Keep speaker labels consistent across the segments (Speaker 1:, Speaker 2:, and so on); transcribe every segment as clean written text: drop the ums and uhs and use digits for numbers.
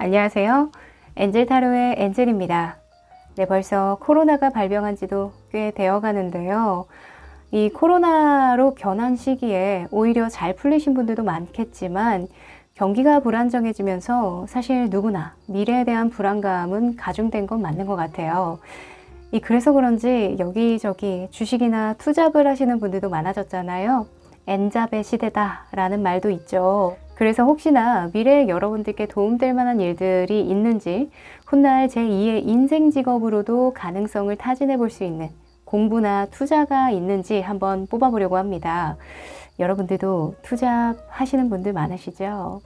Speaker 1: 안녕하세요. 엔젤타로의 엔젤입니다. 네, 벌써 코로나가 발병한 지도 꽤 되어 가는데요. 이 코로나로 변한 시기에 오히려 잘 풀리신 분들도 많겠지만 경기가 불안정해지면서 사실 누구나 미래에 대한 불안감은 가중된 건 맞는 것 같아요. 그래서 그런지 여기저기 주식이나 투잡을 하시는 분들도 많아졌잖아요. 엔잡의 시대다라는 말도 있죠. 그래서 혹시나 미래에 여러분들께 도움될 만한 일들이 있는지 훗날 제2의 인생 직업으로도 가능성을 타진해 볼 수 있는 공부나 투자가 있는지 한번 뽑아보려고 합니다. 여러분들도 투잡하시는 분들 많으시죠?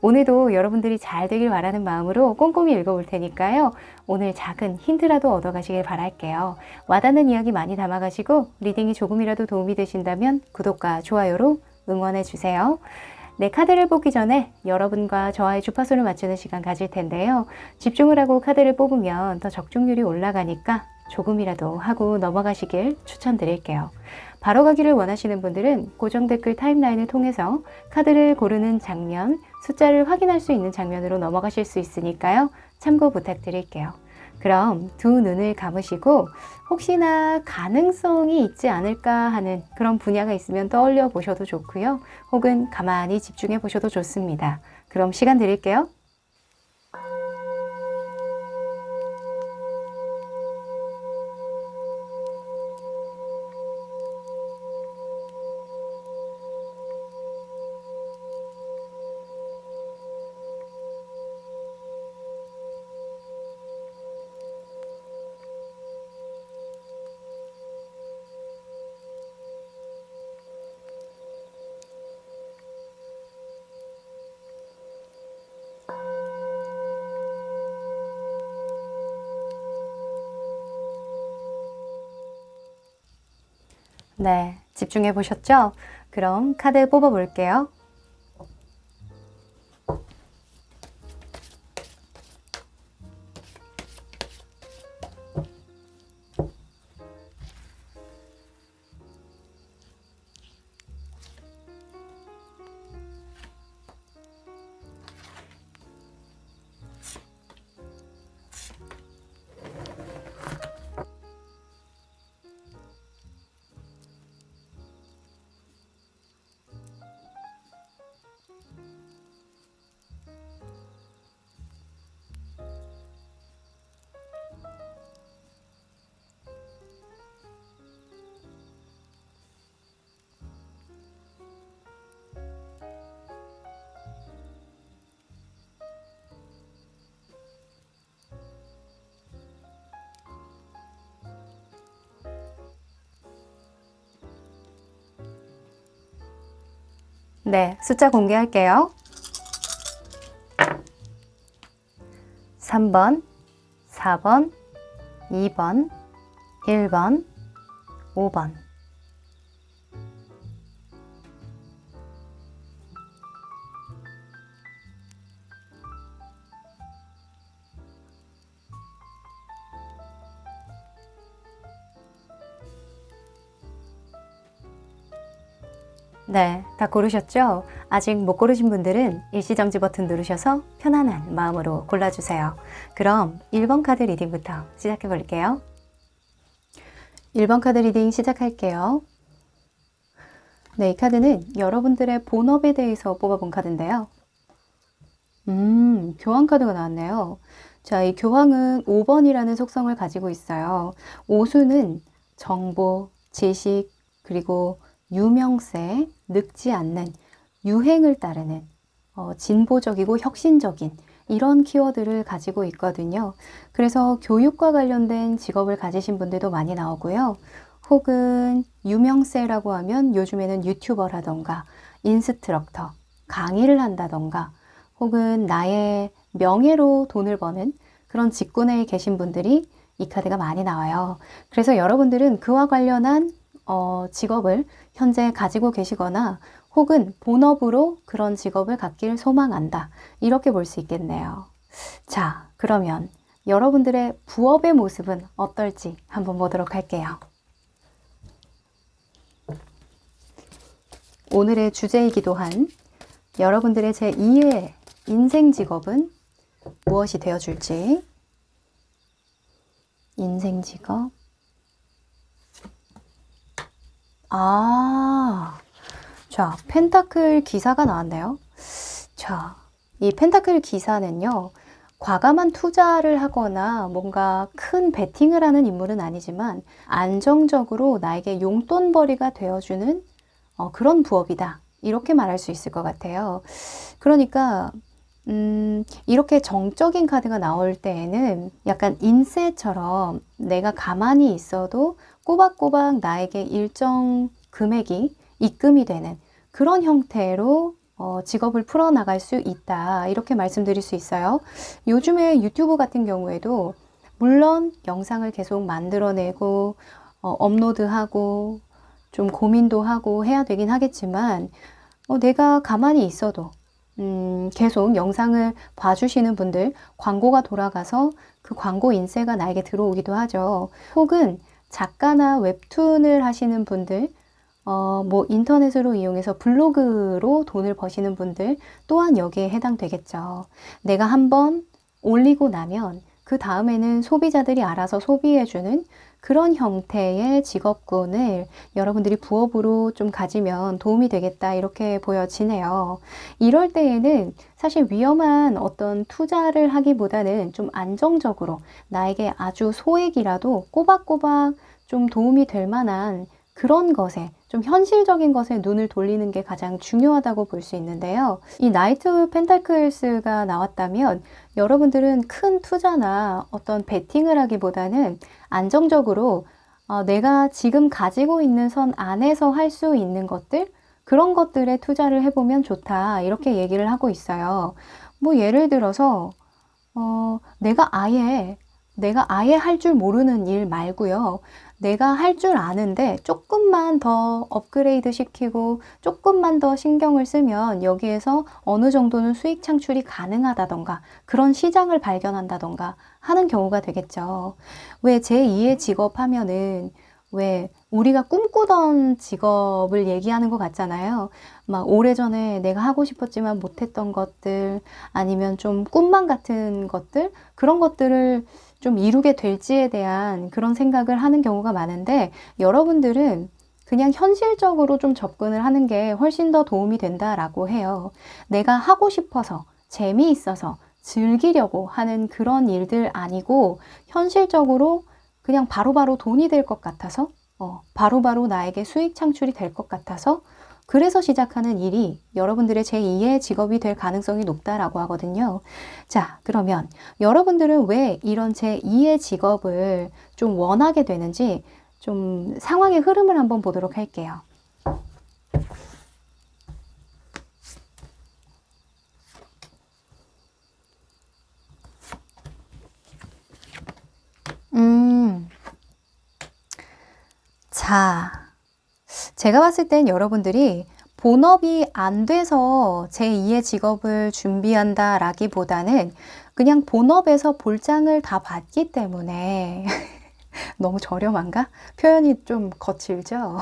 Speaker 1: 오늘도 여러분들이 잘 되길 바라는 마음으로 꼼꼼히 읽어볼 테니까요. 오늘 작은 힌트라도 얻어가시길 바랄게요. 와닿는 이야기 많이 담아가시고 리딩이 조금이라도 도움이 되신다면 구독과 좋아요로 응원해주세요. 네, 카드를 뽑기 전에 여러분과 저와의 주파수를 맞추는 시간 가질 텐데요. 집중을 하고 카드를 뽑으면 더 적중률이 올라가니까 조금이라도 하고 넘어가시길 추천드릴게요. 바로 가기를 원하시는 분들은 고정 댓글 타임라인을 통해서 카드를 고르는 장면, 숫자를 확인할 수 있는 장면으로 넘어가실 수 있으니까요. 참고 부탁드릴게요. 그럼 두 눈을 감으시고 혹시나 가능성이 있지 않을까 하는 그런 분야가 있으면 떠올려 보셔도 좋고요. 혹은 가만히 집중해 보셔도 좋습니다. 그럼 시간 드릴게요. 네, 집중해 보셨죠? 그럼 카드 뽑아 볼게요. 네, 숫자 공개할게요. 3번, 4번, 2번, 1번, 5번. 네, 다 고르셨죠? 아직 못 고르신 분들은 일시정지 버튼 누르셔서 편안한 마음으로 골라주세요. 그럼 1번 카드 리딩부터 시작해 볼게요. 1번 카드 리딩 시작할게요. 네, 이 카드는 여러분들의 본업에 대해서 뽑아본 카드인데요. 교황 카드가 나왔네요. 자, 이 교황은 5번이라는 속성을 가지고 있어요. 오수는 정보, 지식, 그리고 유명세, 늙지 않는, 유행을 따르는, 진보적이고 혁신적인 이런 키워드를 가지고 있거든요. 그래서 교육과 관련된 직업을 가지신 분들도 많이 나오고요. 혹은 유명세라고 하면 요즘에는 유튜버라던가 인스트럭터, 강의를 한다던가 혹은 나의 명예로 돈을 버는 그런 직군에 계신 분들이 이 카드가 많이 나와요. 그래서 여러분들은 그와 관련한 직업을 현재 가지고 계시거나 혹은 본업으로 그런 직업을 갖기를 소망한다. 이렇게 볼 수 있겠네요. 자, 그러면 여러분들의 부업의 모습은 어떨지 한번 보도록 할게요. 오늘의 주제이기도 한 여러분들의 제2의 인생 직업은 무엇이 되어줄지. 인생 직업. 자, 펜타클 기사가 나왔네요. 자, 이 펜타클 기사는요, 과감한 투자를 하거나 뭔가 큰 베팅을 하는 인물은 아니지만 안정적으로 나에게 용돈벌이가 되어주는 그런 부업이다. 이렇게 말할 수 있을 것 같아요. 그러니까 이렇게 정적인 카드가 나올 때에는 약간 인세처럼 내가 가만히 있어도 꼬박꼬박 나에게 일정 금액이 입금이 되는 그런 형태로 직업을 풀어나갈 수 있다. 이렇게 말씀드릴 수 있어요. 요즘에 유튜브 같은 경우에도 물론 영상을 계속 만들어내고 업로드하고 좀 고민도 하고 해야 되긴 하겠지만 내가 가만히 있어도 계속 영상을 봐주시는 분들, 광고가 돌아가서 그 광고 인세가 나에게 들어오기도 하죠. 혹은 작가나 웹툰을 하시는 분들, 뭐 인터넷으로 이용해서 블로그로 돈을 버시는 분들 또한 여기에 해당되겠죠. 내가 한번 올리고 나면 그 다음에는 소비자들이 알아서 소비해주는 그런 형태의 직업군을 여러분들이 부업으로 좀 가지면 도움이 되겠다 이렇게 보여지네요. 이럴 때에는 사실 위험한 어떤 투자를 하기보다는 좀 안정적으로 나에게 아주 소액이라도 꼬박꼬박 좀 도움이 될 만한 그런 것에 좀 현실적인 것에 눈을 돌리는 게 가장 중요하다고 볼 수 있는데요. 이 나이트 펜타클스가 나왔다면 여러분들은 큰 투자나 어떤 베팅을 하기보다는 안정적으로 내가 지금 가지고 있는 선 안에서 할 수 있는 것들, 그런 것들에 투자를 해보면 좋다 이렇게 얘기를 하고 있어요. 뭐 예를 들어서 내가 아예 할 줄 모르는 일 말고요. 내가 할 줄 아는데 조금만 더 업그레이드 시키고 조금만 더 신경을 쓰면 여기에서 어느 정도는 수익 창출이 가능하다던가 그런 시장을 발견한다던가 하는 경우가 되겠죠. 왜 제2의 직업 하면은 왜 우리가 꿈꾸던 직업을 얘기하는 것 같잖아요. 막 오래전에 내가 하고 싶었지만 못했던 것들 아니면 좀 꿈만 같은 것들 그런 것들을 좀 이루게 될지에 대한 그런 생각을 하는 경우가 많은데 여러분들은 그냥 현실적으로 좀 접근을 하는 게 훨씬 더 도움이 된다라고 해요. 내가 하고 싶어서 재미있어서 즐기려고 하는 그런 일들 아니고 현실적으로 그냥 바로바로 돈이 될 것 같아서 바로바로 나에게 수익 창출이 될 것 같아서 그래서 시작하는 일이 여러분들의 제2의 직업이 될 가능성이 높다라고 하거든요. 자, 그러면 여러분들은 왜 이런 제2의 직업을 좀 원하게 되는지 좀 상황의 흐름을 한번 보도록 할게요. 자, 제가 봤을 땐 여러분들이 본업이 안 돼서 제2의 직업을 준비한다 라기보다는 그냥 본업에서 볼장을 다 봤기 때문에 너무 저렴한가? 표현이 좀 거칠죠?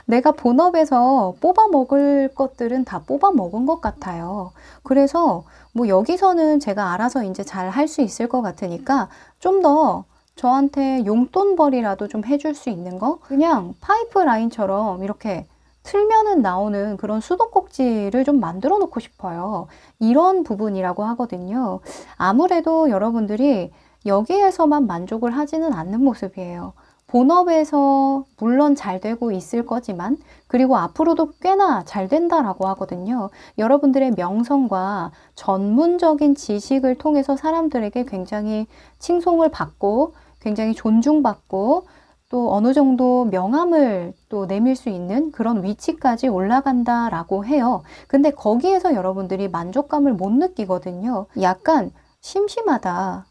Speaker 1: 내가 본업에서 뽑아 먹을 것들은 다 뽑아 먹은 것 같아요. 그래서 뭐 여기서는 제가 알아서 이제 잘 할 수 있을 것 같으니까 좀 더 저한테 용돈벌이라도 좀 해줄 수 있는 거? 그냥 파이프라인처럼 이렇게 틀면은 나오는 그런 수도꼭지를 좀 만들어 놓고 싶어요. 이런 부분이라고 하거든요. 아무래도 여러분들이 여기에서만 만족을 하지는 않는 모습이에요. 본업에서 물론 잘 되고 있을 거지만 그리고 앞으로도 꽤나 잘 된다라고 하거든요. 여러분들의 명성과 전문적인 지식을 통해서 사람들에게 굉장히 칭송을 받고 굉장히 존중받고 또 어느 정도 명함을 또 내밀 수 있는 그런 위치까지 올라간다라고 해요. 근데 거기에서 여러분들이 만족감을 못 느끼거든요. 약간 심심하다.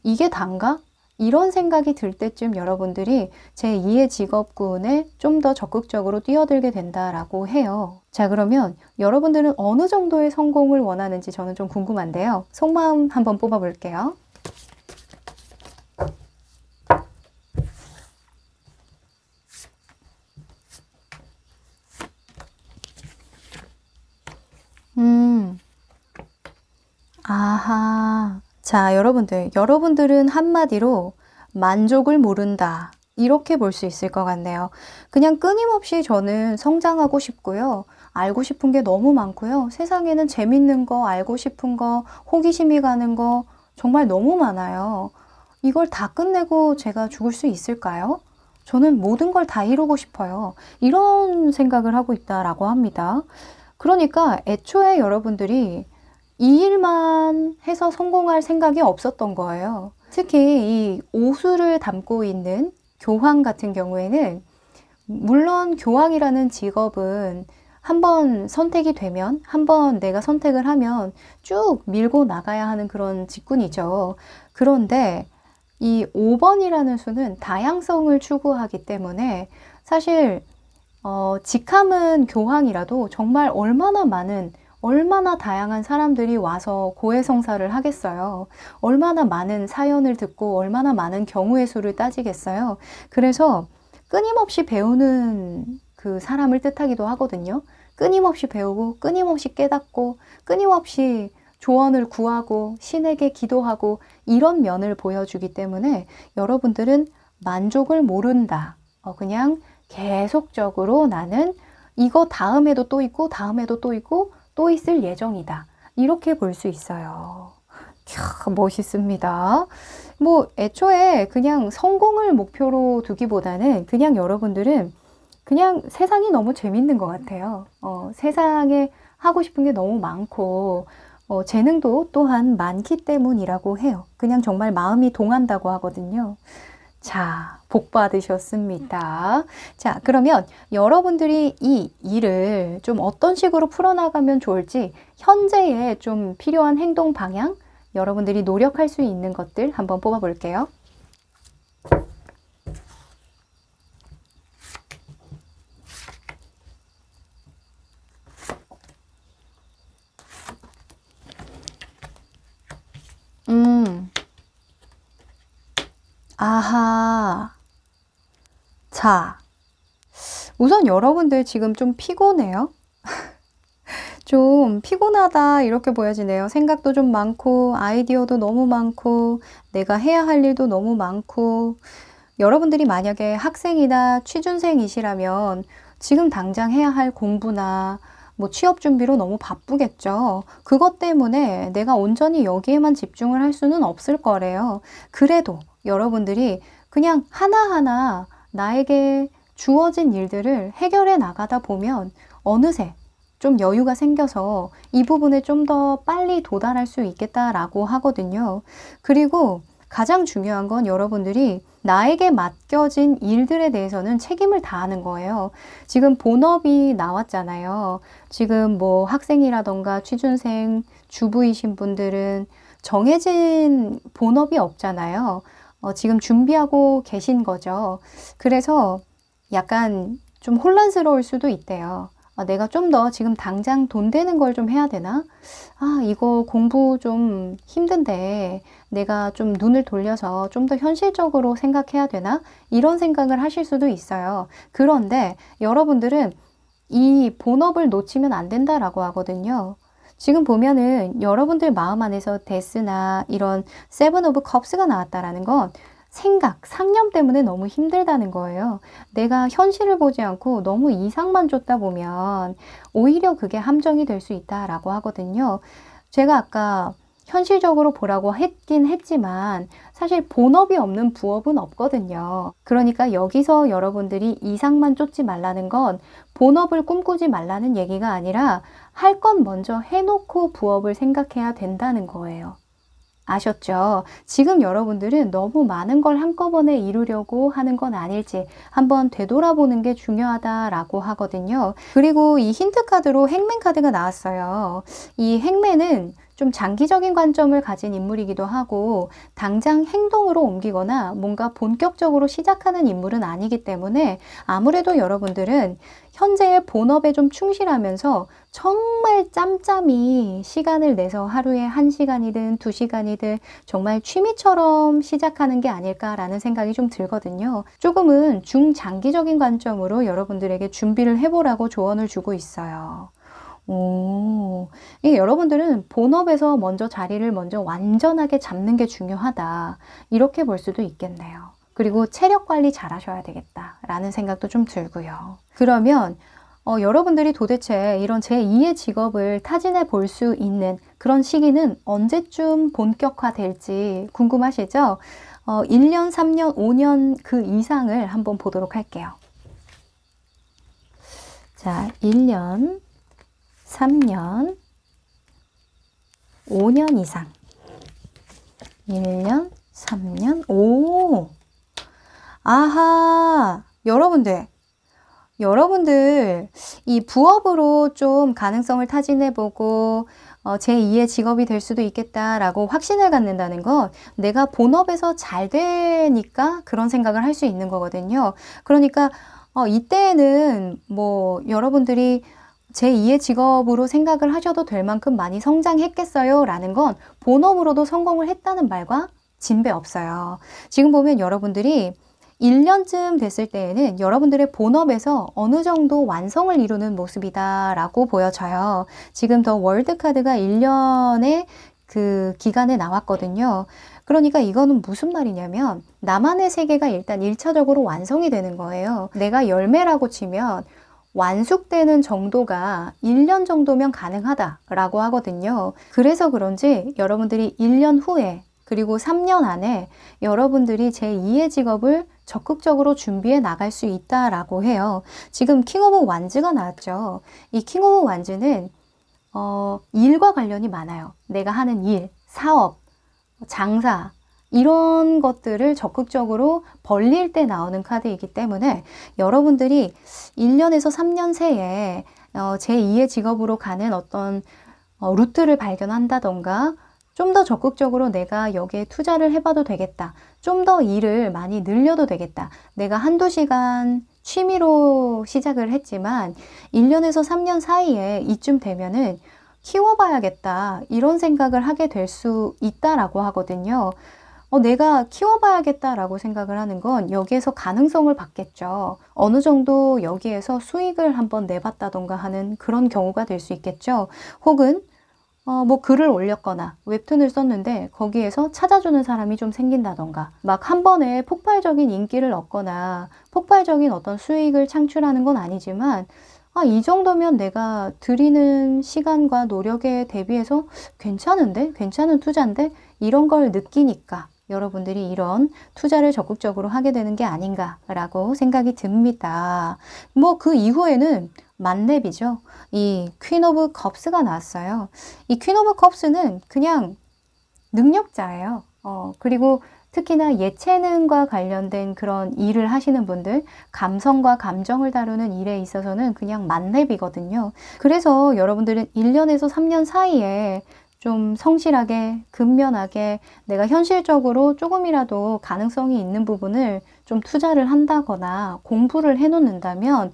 Speaker 1: 이게 단가? 이런 생각이 들 때쯤 여러분들이 제2의 직업군에 좀 더 적극적으로 뛰어들게 된다라고 해요. 자, 그러면 여러분들은 어느 정도의 성공을 원하는지 저는 좀 궁금한데요. 속마음 한번 뽑아볼게요. 아하. 자, 여러분들은 한마디로 만족을 모른다. 이렇게 볼 수 있을 것 같네요. 그냥 끊임없이 저는 성장하고 싶고요. 알고 싶은 게 너무 많고요. 세상에는 재밌는 거, 알고 싶은 거, 호기심이 가는 거 정말 너무 많아요. 이걸 다 끝내고 제가 죽을 수 있을까요? 저는 모든 걸 다 이루고 싶어요. 이런 생각을 하고 있다라고 합니다. 그러니까 애초에 여러분들이 이 일만 해서 성공할 생각이 없었던 거예요. 특히 이 오수를 담고 있는 교황 같은 경우에는, 물론 교황이라는 직업은 한번 선택이 되면, 한번 내가 선택을 하면 쭉 밀고 나가야 하는 그런 직군이죠. 그런데 이 5번이라는 수는 다양성을 추구하기 때문에 사실 직함은 교황이라도 정말 얼마나 다양한 사람들이 와서 고해성사를 하겠어요. 얼마나 많은 사연을 듣고 얼마나 많은 경우의 수를 따지겠어요. 그래서 끊임없이 배우는 그 사람을 뜻하기도 하거든요. 끊임없이 배우고 끊임없이 깨닫고 끊임없이 조언을 구하고 신에게 기도하고 이런 면을 보여주기 때문에 여러분들은 만족을 모른다. 그냥 계속적으로 나는 이거 다음에도 또 있고 다음에도 또 있고 또 있을 예정이다. 이렇게 볼 수 있어요. 캬, 멋있습니다. 뭐 애초에 그냥 성공을 목표로 두기보다는 그냥 여러분들은 그냥 세상이 너무 재밌는 것 같아요. 세상에 하고 싶은 게 너무 많고 재능도 또한 많기 때문이라고 해요. 그냥 정말 마음이 동한다고 하거든요. 자, 복 받으셨습니다. 자, 그러면 여러분들이 이 일을 좀 어떤 식으로 풀어나가면 좋을지, 현재에 좀 필요한 행동 방향, 여러분들이 노력할 수 있는 것들 한번 뽑아볼게요. 아하. 자, 우선 여러분들 지금 좀 피곤해요? 좀 피곤하다 이렇게 보여지네요. 생각도 좀 많고 아이디어도 너무 많고 내가 해야 할 일도 너무 많고. 여러분들이 만약에 학생이나 취준생이시라면 지금 당장 해야 할 공부나 뭐 취업 준비로 너무 바쁘겠죠. 그것 때문에 내가 온전히 여기에만 집중을 할 수는 없을 거래요. 그래도 여러분들이 그냥 하나하나 나에게 주어진 일들을 해결해 나가다 보면 어느새 좀 여유가 생겨서 이 부분에 좀 더 빨리 도달할 수 있겠다라고 하거든요. 그리고 가장 중요한 건 여러분들이 나에게 맡겨진 일들에 대해서는 책임을 다하는 거예요. 지금 본업이 나왔잖아요. 지금 뭐 학생이라던가 취준생, 주부이신 분들은 정해진 본업이 없잖아요. 지금 준비하고 계신 거죠. 그래서 약간 좀 혼란스러울 수도 있대요. 내가 좀 더 지금 당장 돈 되는 걸 좀 해야 되나? 이거 공부 좀 힘든데 내가 좀 눈을 돌려서 좀 더 현실적으로 생각해야 되나? 이런 생각을 하실 수도 있어요. 그런데 여러분들은 이 본업을 놓치면 안 된다라고 하거든요. 지금 보면은 여러분들 마음 안에서 데스나 이런 세븐 오브 컵스가 나왔다라는 건 상념 때문에 너무 힘들다는 거예요. 내가 현실을 보지 않고 너무 이상만 쫓다 보면 오히려 그게 함정이 될 수 있다라고 하거든요. 제가 아까 현실적으로 보라고 했긴 했지만 사실 본업이 없는 부업은 없거든요. 그러니까 여기서 여러분들이 이상만 쫓지 말라는 건 본업을 꿈꾸지 말라는 얘기가 아니라 할 건 먼저 해놓고 부업을 생각해야 된다는 거예요. 아셨죠? 지금 여러분들은 너무 많은 걸 한꺼번에 이루려고 하는 건 아닐지 한번 되돌아보는 게 중요하다라고 하거든요. 그리고 이 힌트 카드로 행맨 카드가 나왔어요. 이 행맨은 좀 장기적인 관점을 가진 인물이기도 하고 당장 행동으로 옮기거나 뭔가 본격적으로 시작하는 인물은 아니기 때문에 아무래도 여러분들은 현재의 본업에 좀 충실하면서 정말 짬짬이 시간을 내서 하루에 1시간이든 2시간이든 정말 취미처럼 시작하는 게 아닐까라는 생각이 좀 들거든요. 조금은 중장기적인 관점으로 여러분들에게 준비를 해보라고 조언을 주고 있어요. 오, 이게 여러분들은 본업에서 먼저 자리를 먼저 완전하게 잡는 게 중요하다. 이렇게 볼 수도 있겠네요. 그리고 체력 관리 잘 하셔야 되겠다라는 생각도 좀 들고요. 그러면 여러분들이 도대체 이런 제2의 직업을 타진해 볼 수 있는 그런 시기는 언제쯤 본격화될지 궁금하시죠? 1년, 3년, 5년 그 이상을 한번 보도록 할게요. 자, 1년, 3년, 5년 이상. 1년, 3년, 오! 아하! 여러분들, 이 부업으로 좀 가능성을 타진해보고, 제2의 직업이 될 수도 있겠다라고 확신을 갖는다는 건 내가 본업에서 잘 되니까 그런 생각을 할 수 있는 거거든요. 그러니까, 이때에는 뭐, 여러분들이 제2의 직업으로 생각을 하셔도 될 만큼 많이 성장했겠어요? 라는 건 본업으로도 성공을 했다는 말과 진배 없어요. 지금 보면 여러분들이 1년쯤 됐을 때에는 여러분들의 본업에서 어느 정도 완성을 이루는 모습이다 라고 보여져요. 지금 더 월드카드가 1년의 그 기간에 나왔거든요. 그러니까 이거는 무슨 말이냐면 나만의 세계가 일단 1차적으로 완성이 되는 거예요. 내가 열매라고 치면 완숙되는 정도가 1년 정도면 가능하다라고 하거든요. 그래서 그런지 여러분들이 1년 후에 그리고 3년 안에 여러분들이 제2의 직업을 적극적으로 준비해 나갈 수 있다라고 해요. 지금 킹 오브 완즈가 나왔죠. 이 킹 오브 완즈는 일과 관련이 많아요. 내가 하는 일, 사업, 장사 이런 것들을 적극적으로 벌릴 때 나오는 카드이기 때문에 여러분들이 1년에서 3년 새에 제2의 직업으로 가는 어떤 루트를 발견한다던가 좀 더 적극적으로 내가 여기에 투자를 해봐도 되겠다. 좀 더 일을 많이 늘려도 되겠다. 내가 한두 시간 취미로 시작을 했지만 1년에서 3년 사이에 이쯤 되면은 키워봐야겠다. 이런 생각을 하게 될 수 있다라고 하거든요. 내가 키워봐야겠다라고 생각을 하는 건 여기에서 가능성을 받겠죠. 어느 정도 여기에서 수익을 한번 내봤다던가 하는 그런 경우가 될 수 있겠죠. 혹은 뭐 글을 올렸거나 웹툰을 썼는데 거기에서 찾아주는 사람이 좀 생긴다던가 막 한 번에 폭발적인 인기를 얻거나 폭발적인 어떤 수익을 창출하는 건 아니지만 이 정도면 내가 들이는 시간과 노력에 대비해서 괜찮은 투자인데 이런 걸 느끼니까 여러분들이 이런 투자를 적극적으로 하게 되는 게 아닌가라고 생각이 듭니다. 뭐 그 이후에는 만렙이죠. 이 퀸 오브 컵스가 나왔어요. 이 퀸 오브 컵스는 그냥 능력자예요. 그리고 특히나 예체능과 관련된 그런 일을 하시는 분들, 감성과 감정을 다루는 일에 있어서는 그냥 만렙이거든요. 그래서 여러분들은 1년에서 3년 사이에 좀 성실하게, 근면하게 내가 현실적으로 조금이라도 가능성이 있는 부분을 좀 투자를 한다거나 공부를 해놓는다면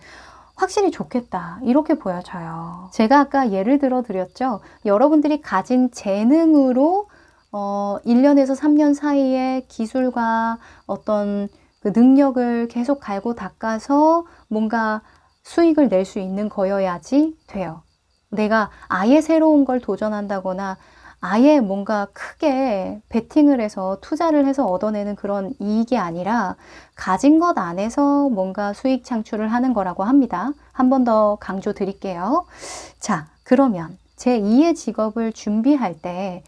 Speaker 1: 확실히 좋겠다. 이렇게 보여져요. 제가 아까 예를 들어 드렸죠. 여러분들이 가진 재능으로 1년에서 3년 사이에 기술과 어떤 그 능력을 계속 갈고 닦아서 뭔가 수익을 낼 수 있는 거여야지 돼요. 내가 아예 새로운 걸 도전한다거나 아예 뭔가 크게 베팅을 해서 투자를 해서 얻어내는 그런 이익이 아니라 가진 것 안에서 뭔가 수익 창출을 하는 거라고 합니다. 한 번 더 강조 드릴게요. 자, 그러면 제2의 직업을 준비할 때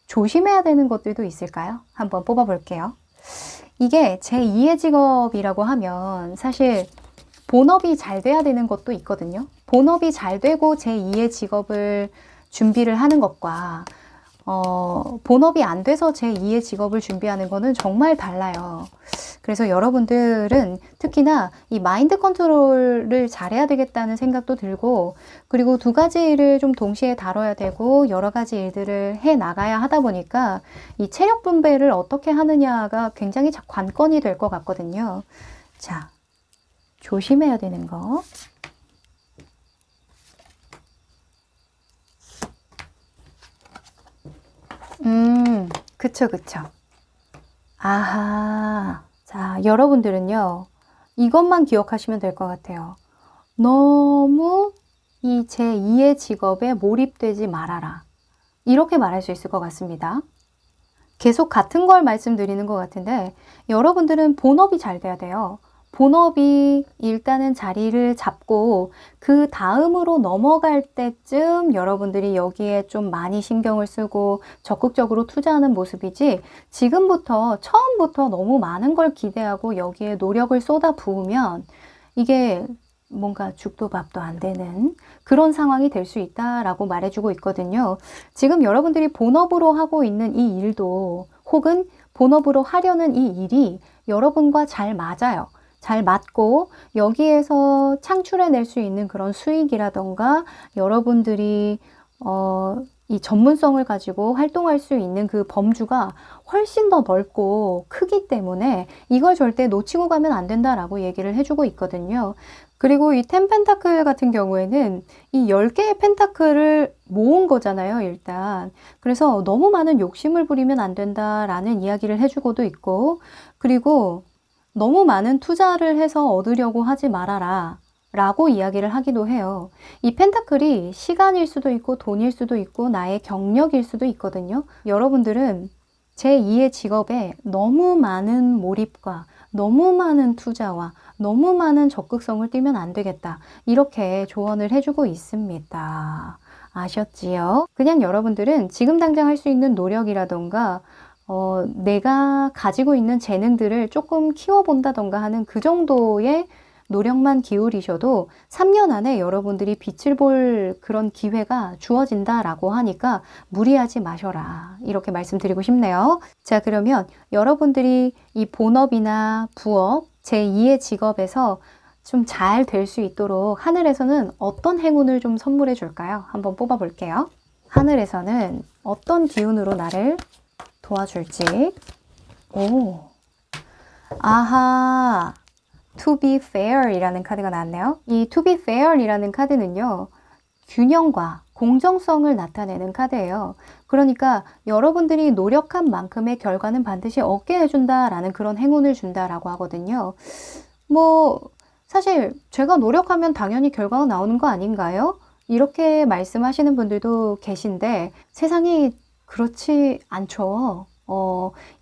Speaker 1: 조심해야 되는 것들도 있을까요? 한번 뽑아볼게요. 이게 제2의 직업이라고 하면 사실 본업이 잘 돼야 되는 것도 있거든요. 본업이 잘 되고 제2의 직업을 준비를 하는 것과 본업이 안 돼서 제2의 직업을 준비하는 거는 정말 달라요. 그래서 여러분들은 특히나 이 마인드 컨트롤을 잘해야 되겠다는 생각도 들고 그리고 두 가지 일을 좀 동시에 다뤄야 되고 여러 가지 일들을 해 나가야 하다 보니까 이 체력 분배를 어떻게 하느냐가 굉장히 관건이 될 것 같거든요. 자, 조심해야 되는 거. 그쵸. 아하. 자, 여러분들은요, 이것만 기억하시면 될 것 같아요. 너무 이 제2의 직업에 몰입되지 말아라. 이렇게 말할 수 있을 것 같습니다. 계속 같은 걸 말씀드리는 것 같은데 여러분들은 본업이 잘 돼야 돼요. 본업이 일단은 자리를 잡고 그 다음으로 넘어갈 때쯤 여러분들이 여기에 좀 많이 신경을 쓰고 적극적으로 투자하는 모습이지 지금부터 처음부터 너무 많은 걸 기대하고 여기에 노력을 쏟아 부으면 이게 뭔가 죽도 밥도 안 되는 그런 상황이 될 수 있다라고 말해주고 있거든요. 지금 여러분들이 본업으로 하고 있는 이 일도 혹은 본업으로 하려는 이 일이 여러분과 잘 맞아요. 잘 맞고 여기에서 창출해낼 수 있는 그런 수익이라던가 여러분들이 이 전문성을 가지고 활동할 수 있는 그 범주가 훨씬 더 넓고 크기 때문에 이걸 절대 놓치고 가면 안 된다라고 얘기를 해주고 있거든요. 그리고 이 10 펜타클 같은 경우에는 이 10개의 펜타클을 모은 거잖아요, 일단. 그래서 너무 많은 욕심을 부리면 안 된다라는 이야기를 해주고도 있고, 그리고 너무 많은 투자를 해서 얻으려고 하지 말아라 라고 이야기를 하기도 해요. 이 펜타클이 시간일 수도 있고 돈일 수도 있고 나의 경력일 수도 있거든요. 여러분들은 제2의 직업에 너무 많은 몰입과 너무 많은 투자와 너무 많은 적극성을 띠면 안 되겠다. 이렇게 조언을 해주고 있습니다. 아셨지요? 그냥 여러분들은 지금 당장 할 수 있는 노력이라던가 내가 가지고 있는 재능들을 조금 키워본다던가 하는 그 정도의 노력만 기울이셔도 3년 안에 여러분들이 빛을 볼 그런 기회가 주어진다라고 하니까 무리하지 마셔라. 이렇게 말씀드리고 싶네요. 자, 그러면 여러분들이 이 본업이나 부업, 제2의 직업에서 좀 잘 될 수 있도록 하늘에서는 어떤 행운을 좀 선물해 줄까요? 한번 뽑아 볼게요. 하늘에서는 어떤 기운으로 나를 도와줄지. 오, 아하, To be fair 이라는 카드가 나왔네요. 이 To be fair 이라는 카드는요, 균형과 공정성을 나타내는 카드예요. 그러니까 여러분들이 노력한 만큼의 결과는 반드시 얻게 해준다라는 그런 행운을 준다라고 하거든요. 뭐 사실 제가 노력하면 당연히 결과가 나오는 거 아닌가요? 이렇게 말씀하시는 분들도 계신데 세상이 그렇지 않죠.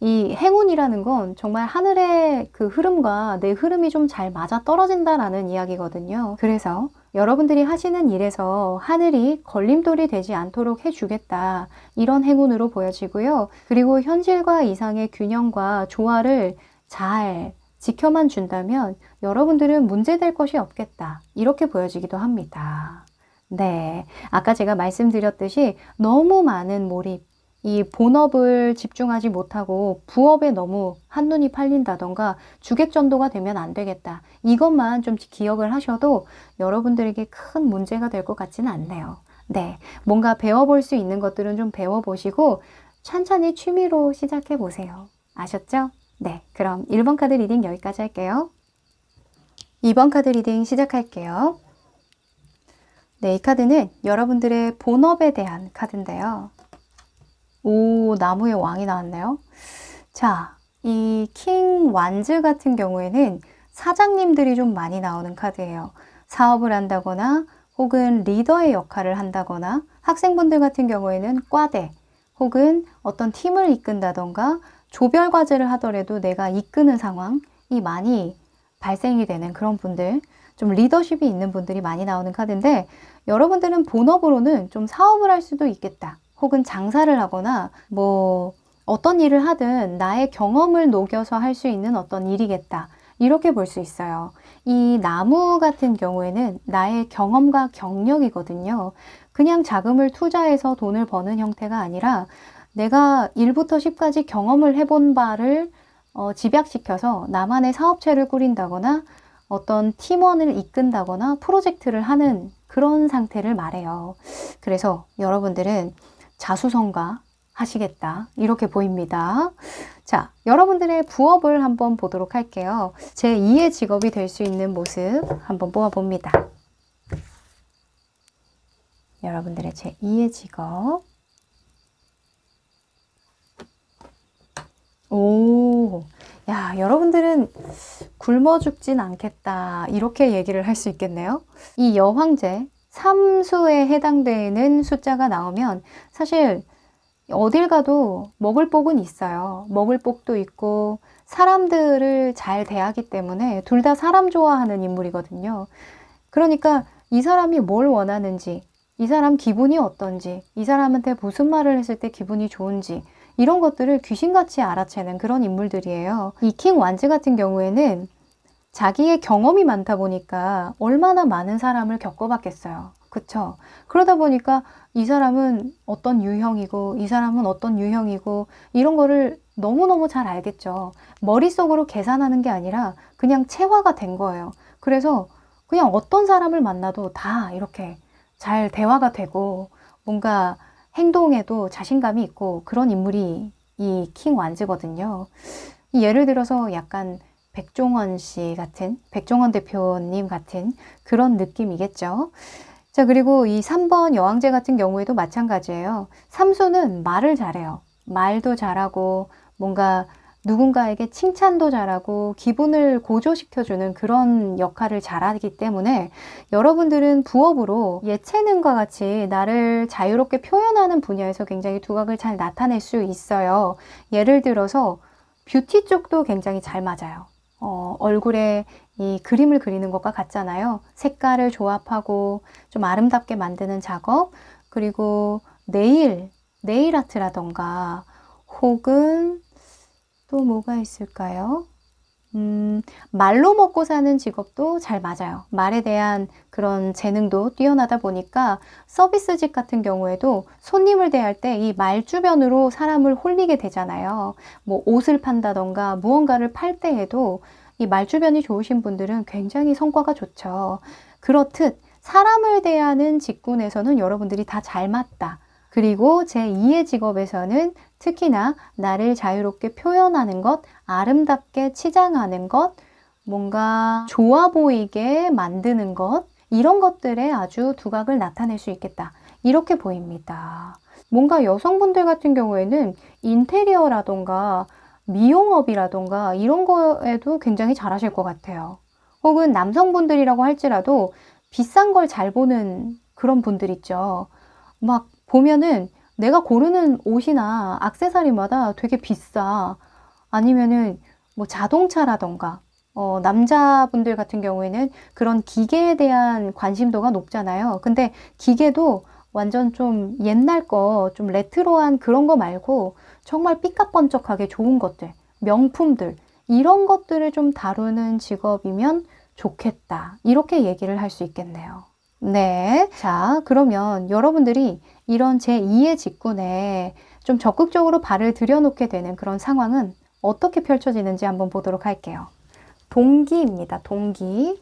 Speaker 1: 이 행운이라는 건 정말 하늘의 그 흐름과 내 흐름이 좀 잘 맞아 떨어진다라는 이야기거든요. 그래서 여러분들이 하시는 일에서 하늘이 걸림돌이 되지 않도록 해주겠다. 이런 행운으로 보여지고요. 그리고 현실과 이상의 균형과 조화를 잘 지켜만 준다면 여러분들은 문제될 것이 없겠다. 이렇게 보여지기도 합니다. 네, 아까 제가 말씀드렸듯이 너무 많은 몰입, 이 본업을 집중하지 못하고 부업에 너무 한눈이 팔린다던가 주객전도가 되면 안 되겠다. 이것만 좀 기억을 하셔도 여러분들에게 큰 문제가 될 것 같지는 않네요. 네, 뭔가 배워볼 수 있는 것들은 좀 배워보시고 천천히 취미로 시작해 보세요. 아셨죠? 네, 그럼 1번 카드 리딩 여기까지 할게요. 2번 카드 리딩 시작할게요. 네, 이 카드는 여러분들의 본업에 대한 카드인데요. 오, 나무의 왕이 나왔네요. 자, 이 킹 완즈 같은 경우에는 사장님들이 좀 많이 나오는 카드예요. 사업을 한다거나 혹은 리더의 역할을 한다거나 학생분들 같은 경우에는 과대 혹은 어떤 팀을 이끈다던가 조별 과제를 하더라도 내가 이끄는 상황이 많이 발생이 되는 그런 분들, 좀 리더십이 있는 분들이 많이 나오는 카드인데 여러분들은 본업으로는 좀 사업을 할 수도 있겠다. 혹은 장사를 하거나 뭐 어떤 일을 하든 나의 경험을 녹여서 할 수 있는 어떤 일이겠다. 이렇게 볼 수 있어요. 이 나무 같은 경우에는 나의 경험과 경력이거든요. 그냥 자금을 투자해서 돈을 버는 형태가 아니라 내가 1부터 10까지 경험을 해본 바를 집약시켜서 나만의 사업체를 꾸린다거나 어떤 팀원을 이끈다거나 프로젝트를 하는 그런 상태를 말해요. 그래서 여러분들은 자수성가 하시겠다. 이렇게 보입니다. 자, 여러분들의 부업을 한번 보도록 할게요. 제2의 직업이 될 수 있는 모습 한번 뽑아봅니다. 여러분들의 제2의 직업. 오, 야, 여러분들은 굶어 죽진 않겠다. 이렇게 얘기를 할 수 있겠네요. 이 여황제, 삼수에 해당되는 숫자가 나오면 사실 어딜 가도 먹을 복은 있어요. 먹을 복도 있고 사람들을 잘 대하기 때문에 둘 다 사람 좋아하는 인물이거든요. 그러니까 이 사람이 뭘 원하는지, 이 사람 기분이 어떤지, 이 사람한테 무슨 말을 했을 때 기분이 좋은지 이런 것들을 귀신같이 알아채는 그런 인물들이에요. 이 킹 완즈 같은 경우에는 자기의 경험이 많다 보니까 얼마나 많은 사람을 겪어봤겠어요. 그쵸? 그러다 보니까 이 사람은 어떤 유형이고 이 사람은 어떤 유형이고 이런 거를 너무너무 잘 알겠죠. 머릿속으로 계산하는 게 아니라 그냥 체화가 된 거예요. 그래서 그냥 어떤 사람을 만나도 다 이렇게 잘 대화가 되고 뭔가 행동에도 자신감이 있고 그런 인물이 이 킹 완즈거든요. 예를 들어서 약간 백종원 씨 같은, 백종원 대표님 같은 그런 느낌이겠죠. 자, 그리고 이 3번 여왕제 같은 경우에도 마찬가지예요. 삼수는 말을 잘해요. 말도 잘하고 뭔가 누군가에게 칭찬도 잘하고 기분을 고조시켜주는 그런 역할을 잘하기 때문에 여러분들은 부업으로 예체능과 같이 나를 자유롭게 표현하는 분야에서 굉장히 두각을 잘 나타낼 수 있어요. 예를 들어서 뷰티 쪽도 굉장히 잘 맞아요. 얼굴에 이 그림을 그리는 것과 같잖아요. 색깔을 조합하고 좀 아름답게 만드는 작업, 그리고 네일 아트라던가 혹은 또 뭐가 있을까요? 말로 먹고 사는 직업도 잘 맞아요. 말에 대한 그런 재능도 뛰어나다 보니까 서비스직 같은 경우에도 손님을 대할 때 이 말 주변으로 사람을 홀리게 되잖아요. 뭐 옷을 판다던가 무언가를 팔 때에도 이 말 주변이 좋으신 분들은 굉장히 성과가 좋죠. 그렇듯 사람을 대하는 직군에서는 여러분들이 다 잘 맞다. 그리고 제2의 직업에서는 특히나 나를 자유롭게 표현하는 것, 아름답게 치장하는 것, 뭔가 좋아 보이게 만드는 것, 이런 것들에 아주 두각을 나타낼 수 있겠다. 이렇게 보입니다. 뭔가 여성분들 같은 경우에는 인테리어라던가 미용업이라던가 이런 거에도 굉장히 잘하실 것 같아요. 혹은 남성분들이라고 할지라도 비싼 걸 잘 보는 그런 분들 있죠. 막 보면은 내가 고르는 옷이나 액세서리마다 되게 비싸. 아니면은 뭐 자동차라던가 남자분들 같은 경우에는 그런 기계에 대한 관심도가 높잖아요. 근데 기계도 완전 좀 옛날 거, 좀 레트로한 그런 거 말고 정말 삐까뻔쩍하게 좋은 것들, 명품들 이런 것들을 좀 다루는 직업이면 좋겠다. 이렇게 얘기를 할 수 있겠네요. 네. 자, 그러면 여러분들이 이런 제2의 직군에 좀 적극적으로 발을 들여놓게 되는 그런 상황은 어떻게 펼쳐지는지 한번 보도록 할게요. 동기입니다. 동기.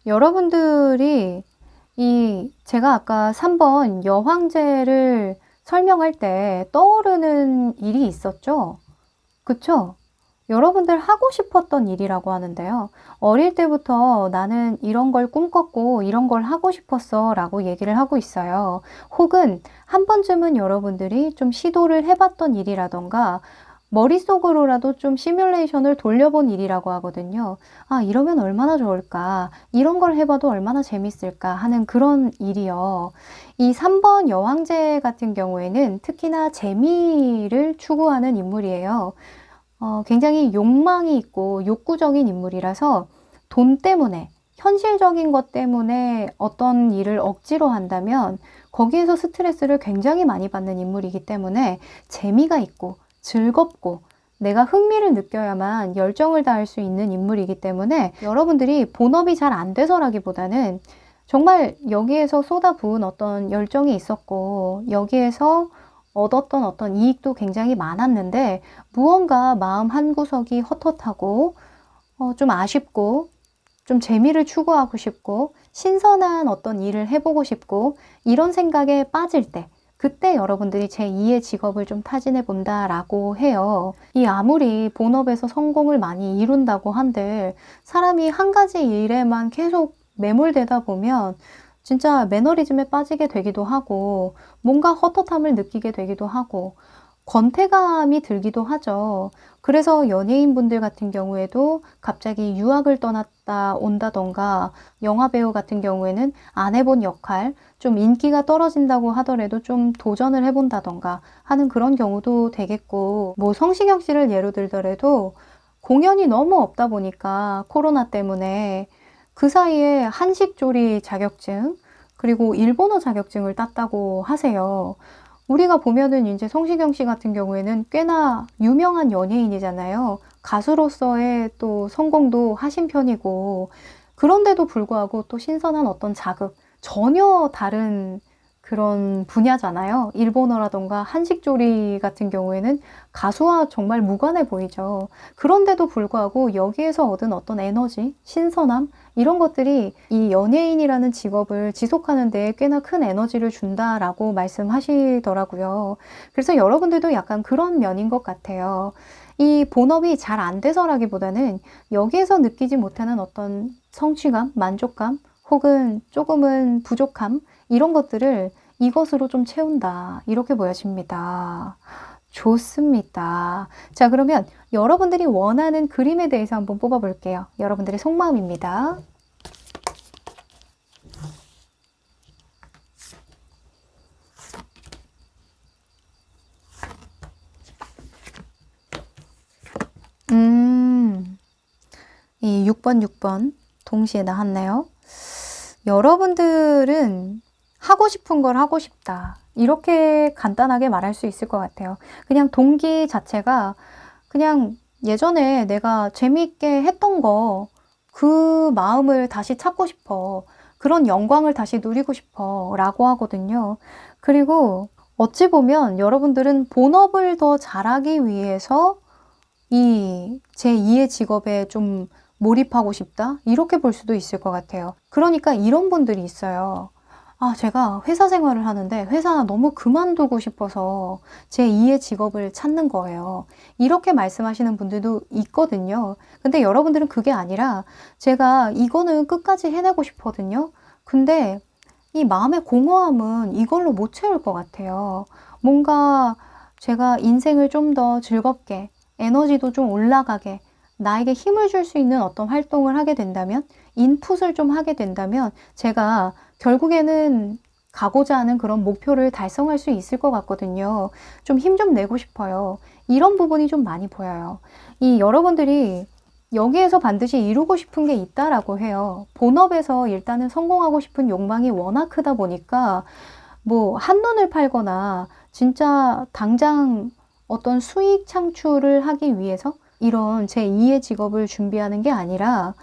Speaker 1: 여러분들이 제가 아까 3번 여황제를 설명할 때 떠오르는 일이 있었죠? 그쵸? 여러분들 하고 싶었던 일이라고 하는데요. 어릴 때부터 나는 이런 걸 꿈꿨고 이런 걸 하고 싶었어 라고 얘기를 하고 있어요. 혹은 한 번쯤은 여러분들이 좀 시도를 해봤던 일이라던가 머릿속으로라도 좀 시뮬레이션을 돌려본 일이라고 하거든요. 아, 이러면 얼마나 좋을까? 이런 걸 해봐도 얼마나 재밌을까? 하는 그런 일이요. 이 3번 여왕제 같은 경우에는 특히나 재미를 추구하는 인물이에요. 굉장히 욕망이 있고 욕구적인 인물이라서 돈 때문에, 현실적인 것 때문에 어떤 일을 억지로 한다면 거기에서 스트레스를 굉장히 많이 받는 인물이기 때문에 재미가 있고 즐겁고 내가 흥미를 느껴야만 열정을 다할 수 있는 인물이기 때문에 여러분들이 본업이 잘 안 돼서라기보다는 정말 여기에서 쏟아부은 어떤 열정이 있었고 여기에서 얻었던 어떤 이익도 굉장히 많았는데 무언가 마음 한구석이 헛헛하고 좀 아쉽고 좀 재미를 추구하고 싶고 신선한 어떤 일을 해보고 싶고 이런 생각에 빠질 때 그때 여러분들이 제2의 직업을 좀 타진해 본다라고 해요. 이 아무리 본업에서 성공을 많이 이룬다고 한들 사람이 한 가지 일에만 계속 매몰되다 보면 진짜 매너리즘에 빠지게 되기도 하고 뭔가 헛헛함을 느끼게 되기도 하고 권태감이 들기도 하죠. 그래서 연예인분들 같은 경우에도 갑자기 유학을 떠났다 온다던가 영화배우 같은 경우에는 안 해본 역할, 좀 인기가 떨어진다고 하더라도 좀 도전을 해본다던가 하는 그런 경우도 되겠고, 뭐 성시경 씨를 예로 들더라도 공연이 너무 없다 보니까 코로나 때문에 그 사이에 한식조리 자격증, 그리고 일본어 자격증을 땄다고 하세요. 우리가 보면은 이제 성시경 씨 같은 경우에는 꽤나 유명한 연예인이잖아요. 가수로서의 또 성공도 하신 편이고, 그런데도 불구하고 또 신선한 어떤 자극, 전혀 다른 그런 분야잖아요. 일본어라던가 한식조리 같은 경우에는 가수와 정말 무관해 보이죠. 그런데도 불구하고 여기에서 얻은 어떤 에너지, 신선함, 이런 것들이 이 연예인이라는 직업을 지속하는 데 꽤나 큰 에너지를 준다라고 말씀하시더라고요. 그래서 여러분들도 약간 그런 면인 것 같아요. 이 본업이 잘 안 돼서라기보다는 여기에서 느끼지 못하는 어떤 성취감, 만족감, 혹은 조금은 부족함, 이런 것들을 이것으로 좀 채운다. 이렇게 보여집니다. 좋습니다. 자, 그러면 여러분들이 원하는 그림에 대해서 한번 뽑아볼게요. 여러분들의 속마음입니다. 이 6번 동시에 나왔네요. 여러분들은 하고 싶은 걸 하고 싶다. 이렇게 간단하게 말할 수 있을 것 같아요. 그냥 동기 자체가 그냥 예전에 내가 재미있게 했던 거, 그 마음을 다시 찾고 싶어. 그런 영광을 다시 누리고 싶어. 라고 하거든요. 그리고 어찌 보면 여러분들은 본업을 더 잘하기 위해서 이 제2의 직업에 좀 몰입하고 싶다? 이렇게 볼 수도 있을 것 같아요. 그러니까 이런 분들이 있어요. 아, 제가 회사 생활을 하는데 회사 너무 그만두고 싶어서 제2의 직업을 찾는 거예요. 이렇게 말씀하시는 분들도 있거든요. 근데 여러분들은 그게 아니라 제가 이거는 끝까지 해내고 싶거든요. 근데 이 마음의 공허함은 이걸로 못 채울 것 같아요. 뭔가 제가 인생을 좀 더 즐겁게, 에너지도 좀 올라가게, 나에게 힘을 줄 수 있는 어떤 활동을 하게 된다면, 인풋을 좀 하게 된다면 제가 결국에는 가고자 하는 그런 목표를 달성할 수 있을 것 같거든요. 좀 힘 좀 내고 싶어요. 이런 부분이 좀 많이 보여요. 이 여러분들이 여기에서 반드시 이루고 싶은 게 있다라고 해요. 본업에서 일단은 성공하고 싶은 욕망이 워낙 크다 보니까 뭐 한눈을 팔거나 진짜 당장 어떤 수익 창출을 하기 위해서 이런 제2의 직업을 준비하는 게 아니라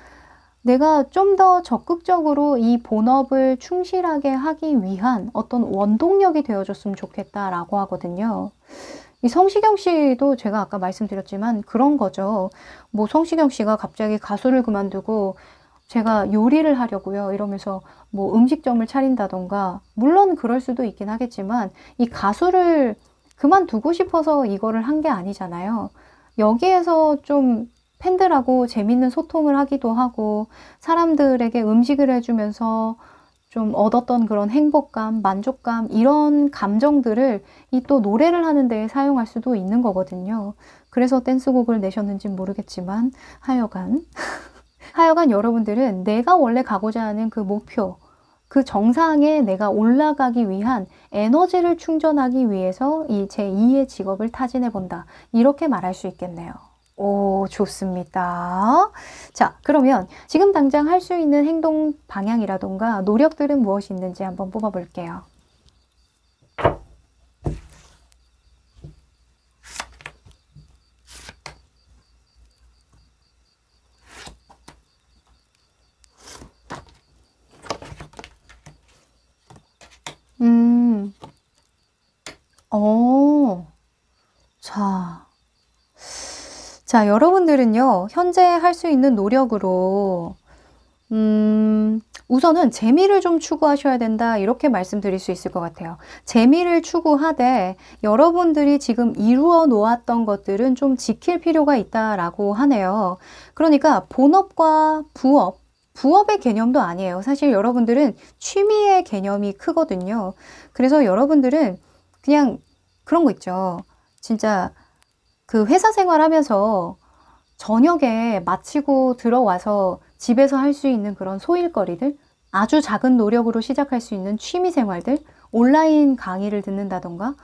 Speaker 1: 내가 좀 더 적극적으로 이 본업을 충실하게 하기 위한 어떤 원동력이 되어줬으면 좋겠다라고 하거든요. 이 성시경 씨도 제가 아까 말씀드렸지만 그런 거죠. 뭐 성시경 씨가 갑자기 가수를 그만두고 제가 요리를 하려고요. 이러면서 뭐 음식점을 차린다던가, 물론 그럴 수도 있긴 하겠지만 이 가수를 그만두고 싶어서 이거를 한 게 아니잖아요. 여기에서 좀 팬들하고 재밌는 소통을 하기도 하고 사람들에게 음식을 해주면서 좀 얻었던 그런 행복감, 만족감, 이런 감정들을 이 또 노래를 하는 데에 사용할 수도 있는 거거든요. 그래서 댄스곡을 내셨는지는 모르겠지만 하여간 하여간 여러분들은 내가 원래 가고자 하는 그 목표, 그 정상에 내가 올라가기 위한 에너지를 충전하기 위해서 이 제2의 직업을 타진해 본다. 이렇게 말할 수 있겠네요. 오, 좋습니다. 자, 그러면 지금 당장 할 수 있는 행동 방향이라던가 노력들은 무엇이 있는지 한번 뽑아볼게요. 음, 어, 자. 자, 여러분들은요, 현재 할 수 있는 노력으로, 우선은 재미를 좀 추구하셔야 된다, 이렇게 말씀드릴 수 있을 것 같아요. 재미를 추구하되, 여러분들이 지금 이루어 놓았던 것들은 좀 지킬 필요가 있다라고 하네요. 그러니까, 본업과 부업, 부업의 개념도 아니에요. 사실 여러분들은 취미의 개념이 크거든요. 그래서 여러분들은 그냥 그런 거 있죠. 진짜 그 회사 생활하면서 저녁에 마치고 들어와서 집에서 할 수 있는 그런 소일거리들, 아주 작은 노력으로 시작할 수 있는 취미 생활들, 온라인 강의를 듣는다던가,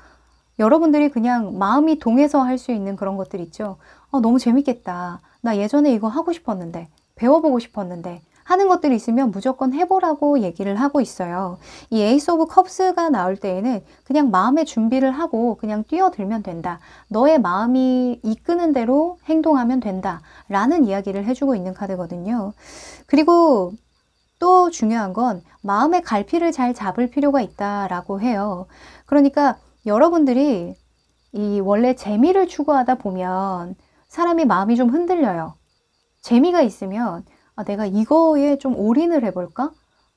Speaker 1: 여러분들이 그냥 마음이 동해서 할 수 있는 그런 것들 있죠. 너무 재밌겠다. 나 예전에 이거 하고 싶었는데, 배워보고 싶었는데 하는 것들이 있으면 무조건 해보라고 얘기를 하고 있어요. 이 에이스 오브 컵스가 나올 때에는 그냥 마음의 준비를 하고 그냥 뛰어들면 된다. 너의 마음이 이끄는 대로 행동하면 된다. 라는 이야기를 해주고 있는 카드거든요. 그리고 또 중요한 건 마음의 갈피를 잘 잡을 필요가 있다라고 해요. 그러니까 여러분들이 이 원래 재미를 추구하다 보면 사람이 마음이 좀 흔들려요. 재미가 있으면 내가 이거에 좀 올인을 해볼까?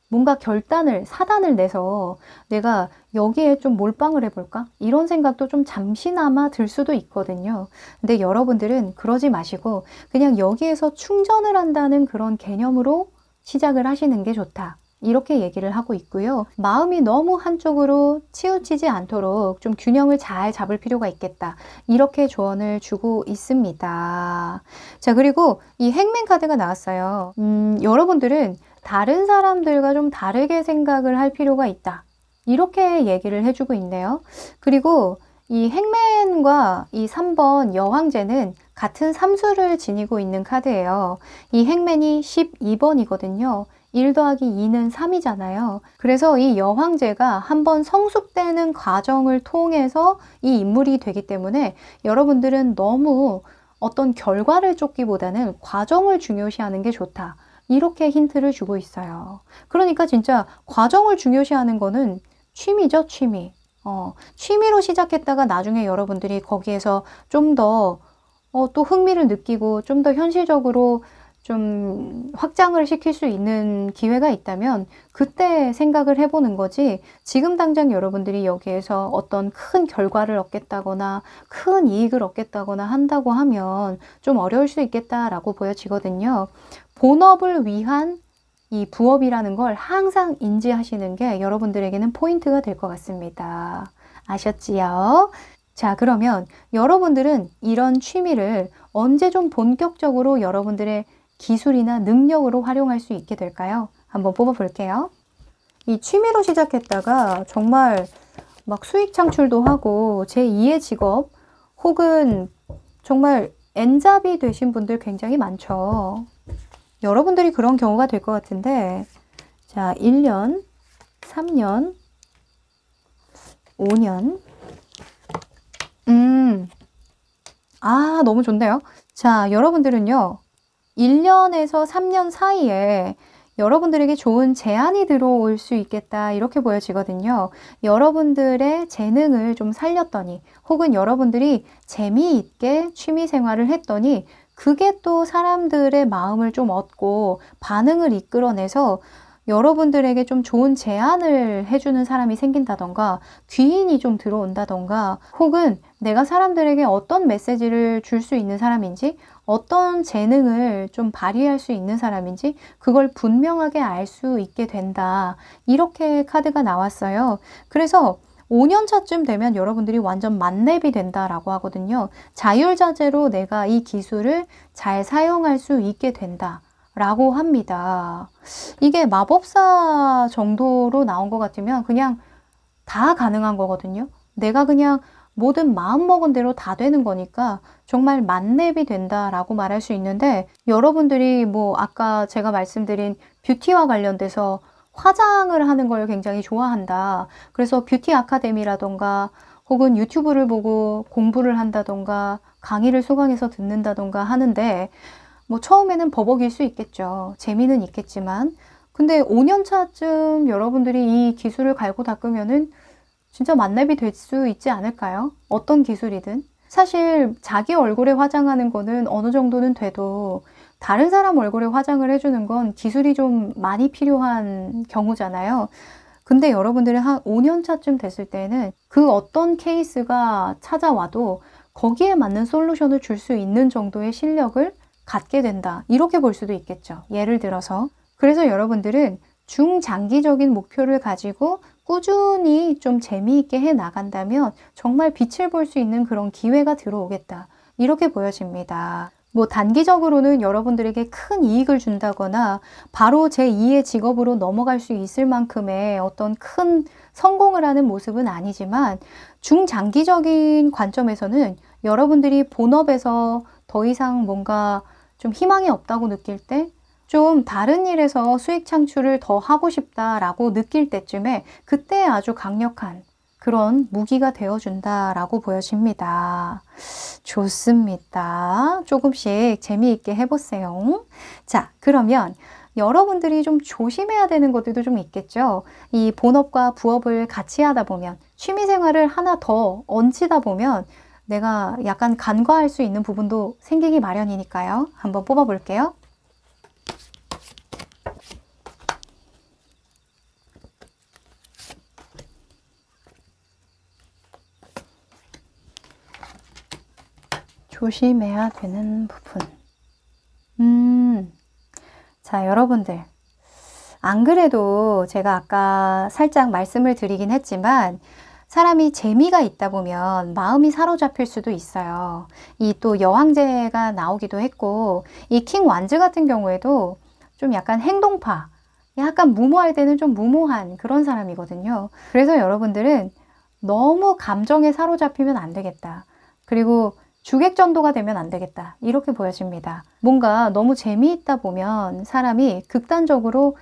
Speaker 1: 뭔가 사단을 내서 내가 여기에 좀 몰빵을 해볼까? 이런 생각도 좀 잠시나마 들 수도 있거든요. 근데 여러분들은 그러지 마시고 그냥 여기에서 충전을 한다는 그런 개념으로 시작을 하시는 게 좋다. 이렇게 얘기를 하고 있고요. 마음이 너무 한쪽으로 치우치지 않도록 좀 균형을 잘 잡을 필요가 있겠다. 이렇게 조언을 주고 있습니다. 자, 그리고 이 행맨 카드가 나왔어요. 여러분들은 다른 사람들과 좀 다르게 생각을 할 필요가 있다. 이렇게 얘기를 해주고 있네요. 그리고 이 행맨과 이 3번 여황제는 같은 삼수를 지니고 있는 카드예요. 이 행맨이 12번이거든요. 1 더하기 2는 3이잖아요. 그래서 이 여황제가 한번 성숙되는 과정을 통해서 이 인물이 되기 때문에 여러분들은 너무 어떤 결과를 쫓기보다는 과정을 중요시하는 게 좋다. 이렇게 힌트를 주고 있어요. 그러니까 진짜 과정을 중요시하는 거는 취미죠, 취미. 취미로 시작했다가 나중에 여러분들이 거기에서 좀 더 또 흥미를 느끼고 좀 더 현실적으로 좀 확장을 시킬 수 있는 기회가 있다면 그때 생각을 해보는 거지, 지금 당장 여러분들이 여기에서 어떤 큰 결과를 얻겠다거나 큰 이익을 얻겠다거나 한다고 하면 좀 어려울 수 있겠다라고 보여지거든요. 본업을 위한 이 부업이라는 걸 항상 인지하시는 게 여러분들에게는 포인트가 될 것 같습니다. 아셨지요? 자, 그러면 여러분들은 이런 취미를 언제 좀 본격적으로 여러분들의 기술이나 능력으로 활용할 수 있게 될까요? 한번 뽑아볼게요. 이 취미로 시작했다가 정말 막 수익 창출도 하고 제2의 직업 혹은 정말 엔잡이 되신 분들 굉장히 많죠. 여러분들이 그런 경우가 될 것 같은데, 자, 1년, 3년, 5년. 너무 좋네요. 자, 여러분들은요, 1년에서 3년 사이에 여러분들에게 좋은 제안이 들어올 수 있겠다, 이렇게 보여지거든요. 여러분들의 재능을 좀 살렸더니 혹은 여러분들이 재미있게 취미 생활을 했더니 그게 또 사람들의 마음을 좀 얻고 반응을 이끌어내서 여러분들에게 좀 좋은 제안을 해주는 사람이 생긴다던가 귀인이 좀 들어온다던가 혹은 내가 사람들에게 어떤 메시지를 줄 수 있는 사람인지 어떤 재능을 좀 발휘할 수 있는 사람인지 그걸 분명하게 알 수 있게 된다. 이렇게 카드가 나왔어요. 그래서 5년 차쯤 되면 여러분들이 완전 만렙이 된다라고 하거든요. 자율자재로 내가 이 기술을 잘 사용할 수 있게 된다 라고 합니다. 이게 마법사 정도로 나온 것 같으면 그냥 다 가능한 거거든요. 내가 그냥 모든 마음먹은 대로 다 되는 거니까 정말 만렙이 된다라고 말할 수 있는데, 여러분들이 뭐 아까 제가 말씀드린 뷰티와 관련돼서 화장을 하는 걸 굉장히 좋아한다. 그래서 뷰티 아카데미라던가 혹은 유튜브를 보고 공부를 한다던가 강의를 수강해서 듣는다던가 하는데 뭐 처음에는 버벅일 수 있겠죠. 재미는 있겠지만. 근데 5년 차쯤 여러분들이 이 기술을 갈고 닦으면은 진짜 만렙이 될 수 있지 않을까요? 어떤 기술이든. 사실 자기 얼굴에 화장하는 거는 어느 정도는 돼도 다른 사람 얼굴에 화장을 해주는 건 기술이 좀 많이 필요한 경우잖아요. 근데 여러분들이 한 5년 차쯤 됐을 때는 그 어떤 케이스가 찾아와도 거기에 맞는 솔루션을 줄 수 있는 정도의 실력을 갖게 된다. 이렇게 볼 수도 있겠죠. 예를 들어서. 그래서 여러분들은 중장기적인 목표를 가지고 꾸준히 좀 재미있게 해 나간다면 정말 빛을 볼 수 있는 그런 기회가 들어오겠다. 이렇게 보여집니다. 뭐 단기적으로는 여러분들에게 큰 이익을 준다거나 바로 제2의 직업으로 넘어갈 수 있을 만큼의 어떤 큰 성공을 하는 모습은 아니지만 중장기적인 관점에서는 여러분들이 본업에서 더 이상 뭔가 좀 희망이 없다고 느낄 때, 좀 다른 일에서 수익 창출을 더 하고 싶다라고 느낄 때쯤에 그때 아주 강력한 그런 무기가 되어준다라고 보여집니다. 좋습니다. 조금씩 재미있게 해보세요. 자, 그러면 여러분들이 좀 조심해야 되는 것들도 좀 있겠죠. 이 본업과 부업을 같이 하다 보면, 취미생활을 하나 더 얹히다 보면 내가 약간 간과할 수 있는 부분도 생기기 마련이니까요. 한번 뽑아볼게요. 조심해야 되는 부분. 자, 여러분들. 안 그래도 제가 아까 살짝 말씀을 드리긴 했지만, 사람이 재미가 있다 보면 마음이 사로잡힐 수도 있어요. 이 또 여왕제가 나오기도 했고, 이 킹 완즈 같은 경우에도 좀 약간 행동파, 약간 무모할 때는 좀 무모한 그런 사람이거든요. 그래서 여러분들은 너무 감정에 사로잡히면 안 되겠다. 그리고 주객전도가 되면 안 되겠다. 이렇게 보여집니다. 뭔가 너무 재미있다 보면 사람이 극단적으로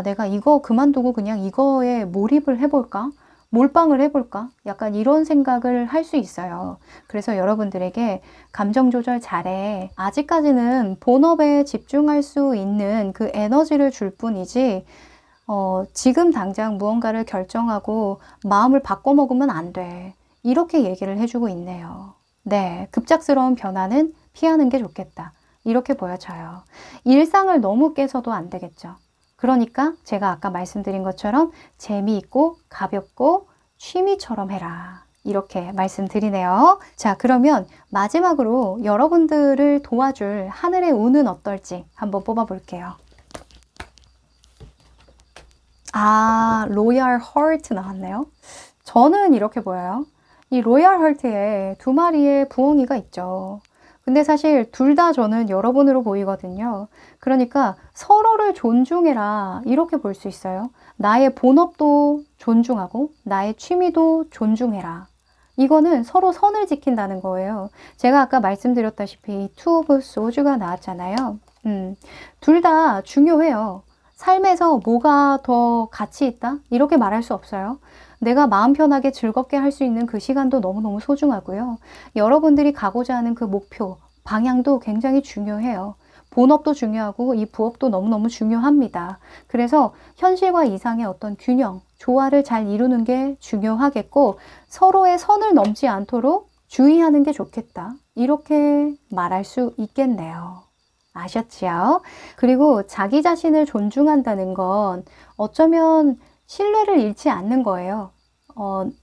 Speaker 1: 내가 이거 그만두고 그냥 이거에 몰입을 해볼까? 몰빵을 해볼까? 약간 이런 생각을 할 수 있어요. 그래서 여러분들에게 감정 조절 잘해. 아직까지는 본업에 집중할 수 있는 그 에너지를 줄 뿐이지 지금 당장 무언가를 결정하고 마음을 바꿔먹으면 안 돼. 이렇게 얘기를 해주고 있네요. 네, 급작스러운 변화는 피하는 게 좋겠다. 이렇게 보여져요. 일상을 너무 깨서도 안 되겠죠. 그러니까 제가 아까 말씀드린 것처럼 재미있고 가볍고 취미처럼 해라. 이렇게 말씀드리네요. 자, 그러면 마지막으로 여러분들을 도와줄 하늘의 운은 어떨지 한번 뽑아볼게요. 로얄 헐트 나왔네요. 저는 이렇게 보여요. 이 로얄 헐트에 두 마리의 부엉이가 있죠. 근데 사실 둘 다 저는 여러분으로 보이거든요. 그러니까 서로를 존중해라. 이렇게 볼 수 있어요. 나의 본업도 존중하고 나의 취미도 존중해라. 이거는 서로 선을 지킨다는 거예요. 제가 아까 말씀드렸다시피 투 오브 소주가 나왔잖아요. 둘 다 중요해요. 삶에서 뭐가 더 가치 있다? 이렇게 말할 수 없어요. 내가 마음 편하게 즐겁게 할 수 있는 그 시간도 너무너무 소중하고요. 여러분들이 가고자 하는 그 목표, 방향도 굉장히 중요해요. 본업도 중요하고 이 부업도 너무너무 중요합니다. 그래서 현실과 이상의 어떤 균형, 조화를 잘 이루는 게 중요하겠고, 서로의 선을 넘지 않도록 주의하는 게 좋겠다. 이렇게 말할 수 있겠네요. 아셨지요? 그리고 자기 자신을 존중한다는 건 어쩌면 신뢰를 잃지 않는 거예요.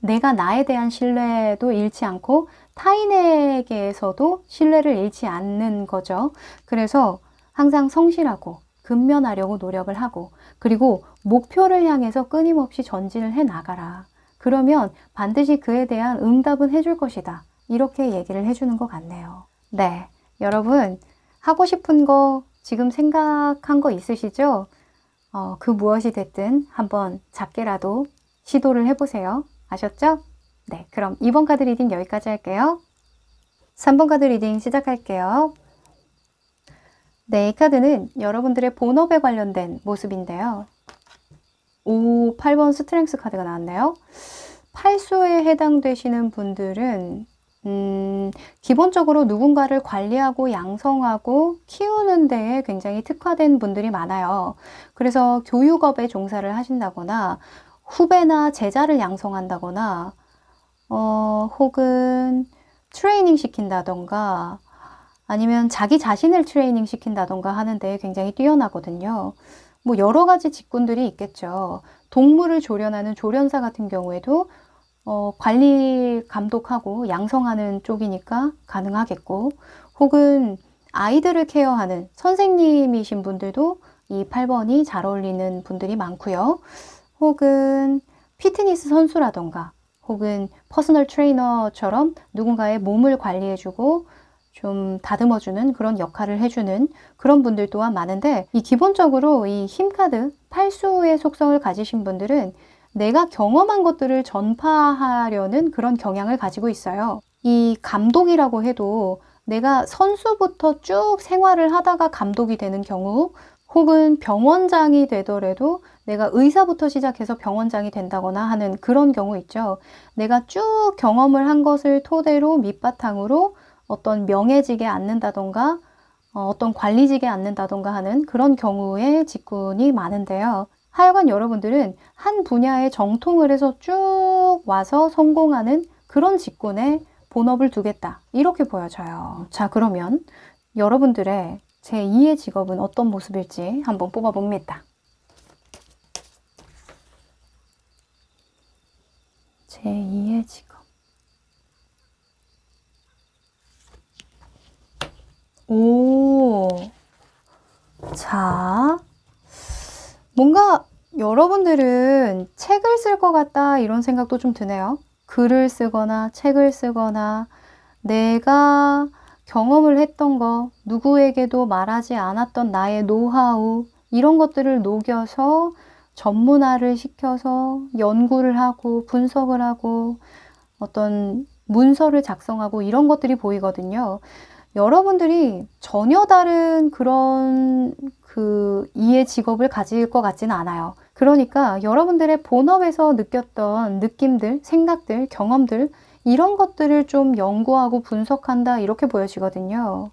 Speaker 1: 내가 나에 대한 신뢰도 잃지 않고 타인에게서도 신뢰를 잃지 않는 거죠. 그래서 항상 성실하고 근면하려고 노력을 하고, 그리고 목표를 향해서 끊임없이 전진을 해 나가라. 그러면 반드시 그에 대한 응답은 해줄 것이다. 이렇게 얘기를 해주는 것 같네요. 네, 여러분 하고 싶은 거 지금 생각한 거 있으시죠? 그 무엇이 됐든 한번 작게라도 시도를 해보세요. 아셨죠? 네, 그럼 2번 카드 리딩 여기까지 할게요. 3번 카드 리딩 시작할게요. 네, 이 카드는 여러분들의 본업에 관련된 모습인데요. 8번 스트렝스 카드가 나왔네요. 팔수에 해당되시는 분들은 기본적으로 누군가를 관리하고 양성하고 키우는 데에 굉장히 특화된 분들이 많아요. 그래서 교육업에 종사를 하신다거나 후배나 제자를 양성한다거나 혹은 트레이닝 시킨다던가 아니면 자기 자신을 트레이닝 시킨다던가 하는 데 굉장히 뛰어나거든요. 뭐 여러 가지 직군들이 있겠죠. 동물을 조련하는 조련사 같은 경우에도 관리, 감독하고 양성하는 쪽이니까 가능하겠고, 혹은 아이들을 케어하는 선생님이신 분들도 이 8번이 잘 어울리는 분들이 많고요. 혹은 피트니스 선수라던가 혹은 퍼스널 트레이너처럼 누군가의 몸을 관리해주고 좀 다듬어주는 그런 역할을 해주는 그런 분들 또한 많은데, 이 기본적으로 이 힘카드 8수의 속성을 가지신 분들은 내가 경험한 것들을 전파하려는 그런 경향을 가지고 있어요. 이 감독이라고 해도 내가 선수부터 쭉 생활을 하다가 감독이 되는 경우, 혹은 병원장이 되더라도 내가 의사부터 시작해서 병원장이 된다거나 하는 그런 경우 있죠. 내가 쭉 경험을 한 것을 토대로 밑바탕으로 어떤 명예직에 앉는다던가 어떤 관리직에 앉는다던가 하는 그런 경우의 직군이 많은데요. 하여간 여러분들은 한 분야에 정통을 해서 쭉 와서 성공하는 그런 직군에 본업을 두겠다, 이렇게 보여져요. 자, 그러면 여러분들의 제2의 직업은 어떤 모습일지 한번 뽑아봅니다. 제2의 직업. 오, 자, 뭔가 여러분들은 책을 쓸 것 같다, 이런 생각도 좀 드네요. 글을 쓰거나 책을 쓰거나 내가 경험을 했던 거, 누구에게도 말하지 않았던 나의 노하우, 이런 것들을 녹여서 전문화를 시켜서 연구를 하고 분석을 하고 어떤 문서를 작성하고 이런 것들이 보이거든요. 여러분들이 전혀 다른 그런 이해 직업을 가질 것 같지는 않아요. 그러니까 여러분들의 본업에서 느꼈던 느낌들, 생각들, 경험들, 이런 것들을 좀 연구하고 분석한다, 이렇게 보여지거든요.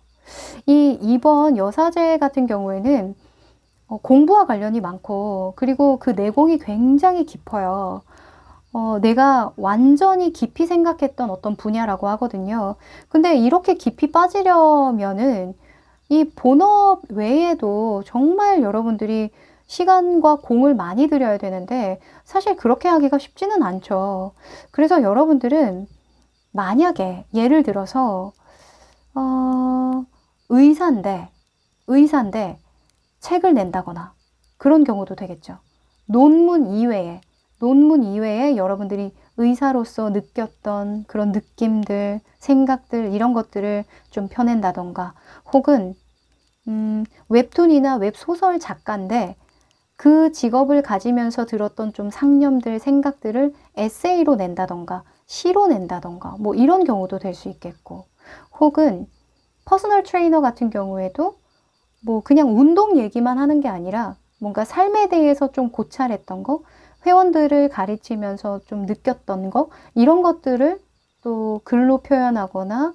Speaker 1: 이 2번 여사제 같은 경우에는 공부와 관련이 많고, 그리고 그 내공이 굉장히 깊어요. 내가 완전히 깊이 생각했던 어떤 분야라고 하거든요. 근데 이렇게 깊이 빠지려면은 이 본업 외에도 정말 여러분들이 시간과 공을 많이 들여야 되는데 사실 그렇게 하기가 쉽지는 않죠. 그래서 여러분들은 만약에 예를 들어서 의사인데 책을 낸다거나 그런 경우도 되겠죠. 논문 이외에 여러분들이 의사로서 느꼈던 그런 느낌들, 생각들, 이런 것들을 좀 펴낸다던가, 혹은 웹툰이나 웹소설 작가인데 그 직업을 가지면서 들었던 좀 상념들, 생각들을 에세이로 낸다던가 시로 낸다던가 뭐 이런 경우도 될 수 있겠고, 혹은 퍼스널 트레이너 같은 경우에도 뭐 그냥 운동 얘기만 하는 게 아니라 뭔가 삶에 대해서 좀 고찰했던 거, 회원들을 가르치면서 좀 느꼈던 거, 이런 것들을 또 글로 표현하거나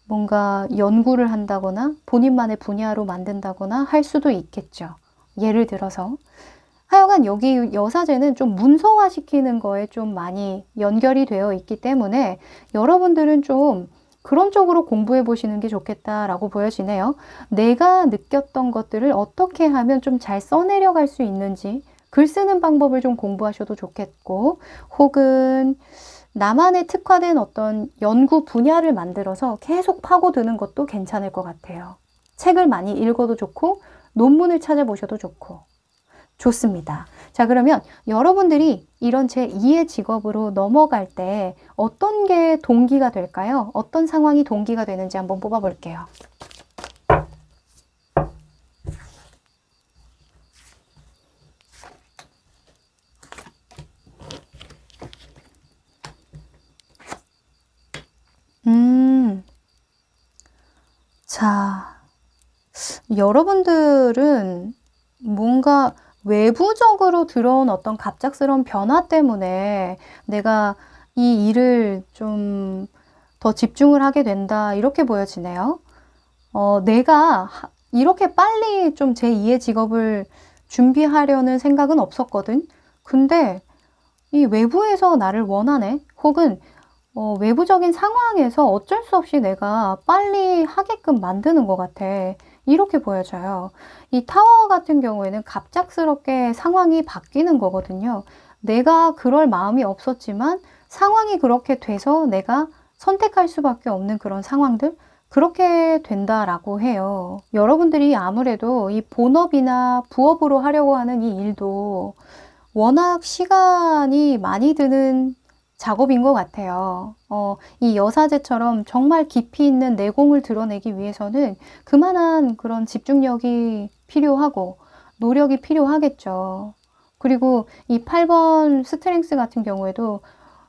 Speaker 1: 뭔가 연구를 한다거나 본인만의 분야로 만든다거나 할 수도 있겠죠. 예를 들어서. 하여간 여기 여사제는 좀 문서화시키는 거에 좀 많이 연결이 되어 있기 때문에 여러분들은 좀 그런 쪽으로 공부해 보시는 게 좋겠다라고 보여지네요. 내가 느꼈던 것들을 어떻게 하면 좀 잘 써내려갈 수 있는지, 글 쓰는 방법을 좀 공부하셔도 좋겠고, 혹은 나만의 특화된 어떤 연구 분야를 만들어서 계속 파고드는 것도 괜찮을 것 같아요. 책을 많이 읽어도 좋고 논문을 찾아보셔도 좋고 좋습니다. 자, 그러면 여러분들이 이런 제2의 직업으로 넘어갈 때 어떤 게 동기가 될까요? 어떤 상황이 동기가 되는지 한번 뽑아볼게요. 자, 여러분들은 뭔가 외부적으로 들어온 어떤 갑작스러운 변화 때문에 내가 이 일을 좀 더 집중을 하게 된다, 이렇게 보여지네요. 내가 이렇게 빨리 좀 제2의 직업을 준비하려는 생각은 없었거든. 근데 이 외부에서 나를 원하네, 혹은 외부적인 상황에서 어쩔 수 없이 내가 빨리 하게끔 만드는 것 같아, 이렇게 보여져요. 이 타워 같은 경우에는 갑작스럽게 상황이 바뀌는 거거든요. 내가 그럴 마음이 없었지만 상황이 그렇게 돼서 내가 선택할 수밖에 없는 그런 상황들, 그렇게 된다라고 해요. 여러분들이 아무래도 이 본업이나 부업으로 하려고 하는 이 일도 워낙 시간이 많이 드는 작업인 것 같아요. 이 여사제처럼 정말 깊이 있는 내공을 드러내기 위해서는 그만한 그런 집중력이 필요하고 노력이 필요하겠죠. 그리고 이 8번 스트렝스 같은 경우에도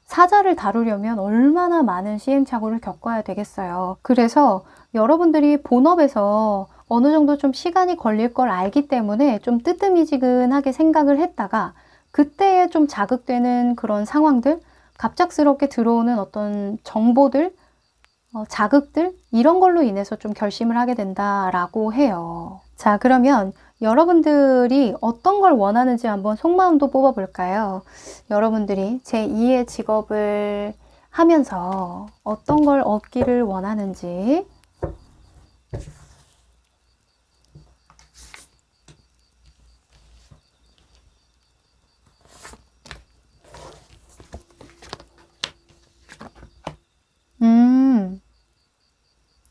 Speaker 1: 사자를 다루려면 얼마나 많은 시행착오를 겪어야 되겠어요. 그래서 여러분들이 본업에서 어느 정도 좀 시간이 걸릴 걸 알기 때문에 좀 뜨뜨미지근하게 생각을 했다가 그때에 좀 자극되는 그런 상황들, 갑작스럽게 들어오는 어떤 정보들, 자극들 이런 걸로 인해서 좀 결심을 하게 된다라고 해요. 자, 그러면 여러분들이 어떤 걸 원하는지 한번 속마음도 뽑아볼까요? 여러분들이 제2의 직업을 하면서 어떤 걸 얻기를 원하는지.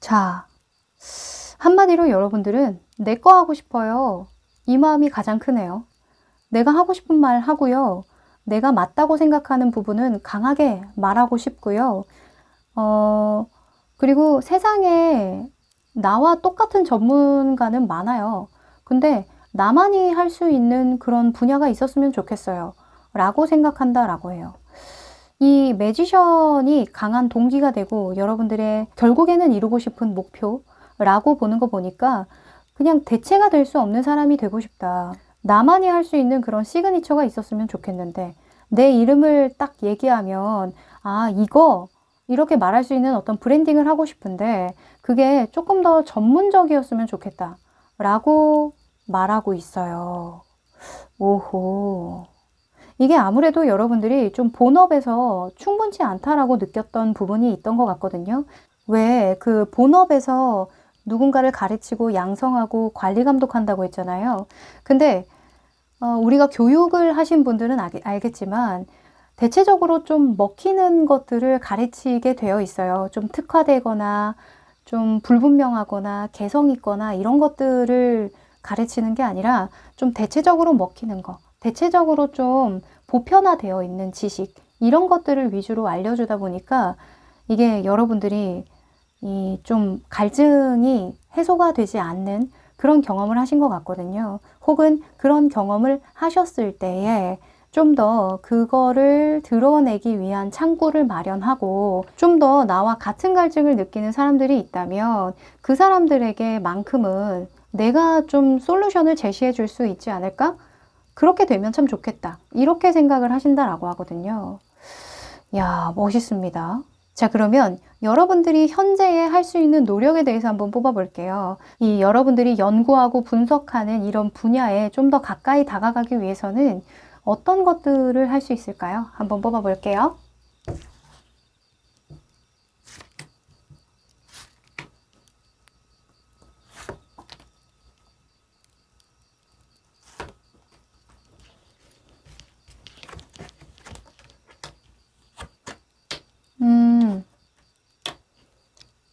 Speaker 1: 자, 한마디로 여러분들은 내 거 하고 싶어요. 이 마음이 가장 크네요. 내가 하고 싶은 말 하고요. 내가 맞다고 생각하는 부분은 강하게 말하고 싶고요. 그리고 세상에 나와 똑같은 전문가는 많아요. 근데 나만이 할 수 있는 그런 분야가 있었으면 좋겠어요. 라고 생각한다라고 해요. 이 매지션이 강한 동기가 되고 여러분들의 결국에는 이루고 싶은 목표라고 보는 거 보니까 그냥 대체가 될 수 없는 사람이 되고 싶다. 나만이 할 수 있는 그런 시그니처가 있었으면 좋겠는데 내 이름을 딱 얘기하면 아, 이거 이렇게 말할 수 있는 어떤 브랜딩을 하고 싶은데 그게 조금 더 전문적이었으면 좋겠다 라고 말하고 있어요. 오호. 이게 아무래도 여러분들이 좀 본업에서 충분치 않다라고 느꼈던 부분이 있던 것 같거든요. 왜 그 본업에서 누군가를 가르치고 양성하고 관리 감독한다고 했잖아요. 근데 우리가 교육을 하신 분들은 알겠지만 대체적으로 좀 먹히는 것들을 가르치게 되어 있어요. 좀 특화되거나 좀 불분명하거나 개성 있거나 이런 것들을 가르치는 게 아니라 좀 대체적으로 먹히는 거, 대체적으로 좀 보편화되어 있는 지식 이런 것들을 위주로 알려주다 보니까 이게 여러분들이 이 좀 갈증이 해소가 되지 않는 그런 경험을 하신 것 같거든요. 혹은 그런 경험을 하셨을 때에 좀 더 그거를 드러내기 위한 창구를 마련하고 좀 더 나와 같은 갈증을 느끼는 사람들이 있다면 그 사람들에게만큼은 내가 좀 솔루션을 제시해 줄 수 있지 않을까? 그렇게 되면 참 좋겠다. 이렇게 생각을 하신다라고 하거든요. 야, 멋있습니다. 자, 그러면 여러분들이 현재에 할 수 있는 노력에 대해서 한번 뽑아볼게요. 이 여러분들이 연구하고 분석하는 이런 분야에 좀 더 가까이 다가가기 위해서는 어떤 것들을 할 수 있을까요? 한번 뽑아볼게요.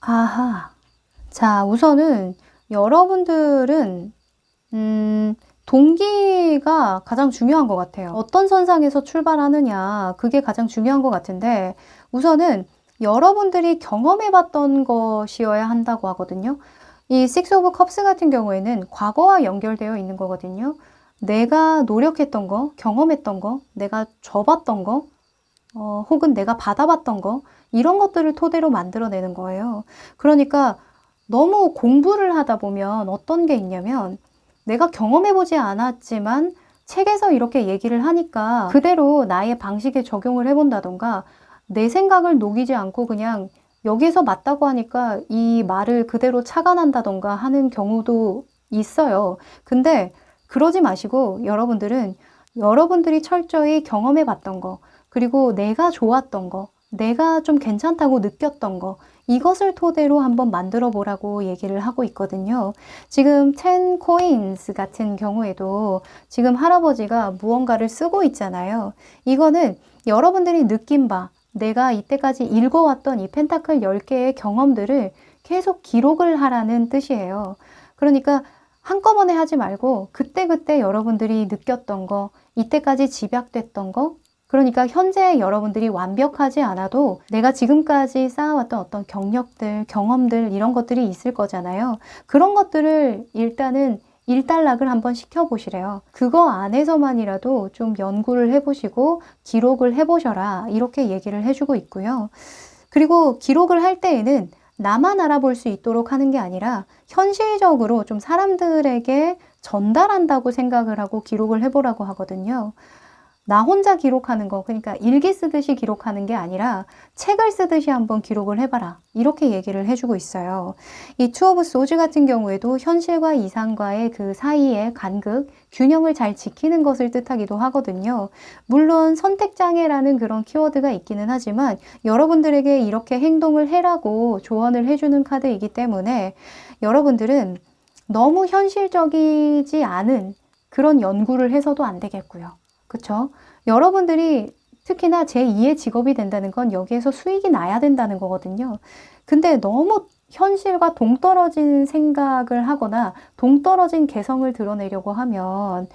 Speaker 1: 아하. 자, 우선은 여러분들은 동기가 가장 중요한 것 같아요. 어떤 선상에서 출발하느냐, 그게 가장 중요한 것 같은데 우선은 여러분들이 경험해봤던 것이어야 한다고 하거든요. 이 Six of Cups 같은 경우에는 과거와 연결되어 있는 거거든요. 내가 노력했던 거, 경험했던 거, 내가 줘봤던 거, 혹은 내가 받아봤던 거 이런 것들을 토대로 만들어내는 거예요. 그러니까 너무 공부를 하다 보면 어떤 게 있냐면 내가 경험해보지 않았지만 책에서 이렇게 얘기를 하니까 그대로 나의 방식에 적용을 해본다던가 내 생각을 녹이지 않고 그냥 여기에서 맞다고 하니까 이 말을 그대로 착안한다던가 하는 경우도 있어요. 근데 그러지 마시고 여러분들은 여러분들이 철저히 경험해봤던 거 그리고 내가 좋았던 거, 내가 좀 괜찮다고 느꼈던 거 이것을 토대로 한번 만들어 보라고 얘기를 하고 있거든요. 지금 10 coins 같은 경우에도 지금 할아버지가 무언가를 쓰고 있잖아요. 이거는 여러분들이 느낀 바, 내가 이때까지 읽어왔던 이 펜타클 10개의 경험들을 계속 기록을 하라는 뜻이에요. 그러니까 한꺼번에 하지 말고 그때그때 여러분들이 느꼈던 거, 이때까지 집약됐던 거, 그러니까 현재 여러분들이 완벽하지 않아도 내가 지금까지 쌓아왔던 어떤 경력들, 경험들 이런 것들이 있을 거잖아요. 그런 것들을 일단은 일단락을 한번 시켜보시래요. 그거 안에서만이라도 좀 연구를 해보시고 기록을 해보셔라 이렇게 얘기를 해주고 있고요. 그리고 기록을 할 때에는 나만 알아볼 수 있도록 하는 게 아니라 현실적으로 좀 사람들에게 전달한다고 생각을 하고 기록을 해보라고 하거든요. 나 혼자 기록하는 거, 그러니까 일기 쓰듯이 기록하는 게 아니라 책을 쓰듯이 한번 기록을 해봐라. 이렇게 얘기를 해주고 있어요. 이 투 오브 소즈 같은 경우에도 현실과 이상과의 그 사이의 간극, 균형을 잘 지키는 것을 뜻하기도 하거든요. 물론 선택장애라는 그런 키워드가 있기는 하지만 여러분들에게 이렇게 행동을 해라고 조언을 해주는 카드이기 때문에 여러분들은 너무 현실적이지 않은 그런 연구를 해서도 안 되겠고요. 그쵸? 여러분들이 특히나 제2의 직업이 된다는 건 여기에서 수익이 나야 된다는 거거든요. 근데 너무 현실과 동떨어진 생각을 하거나 동떨어진 개성을 드러내려고 하면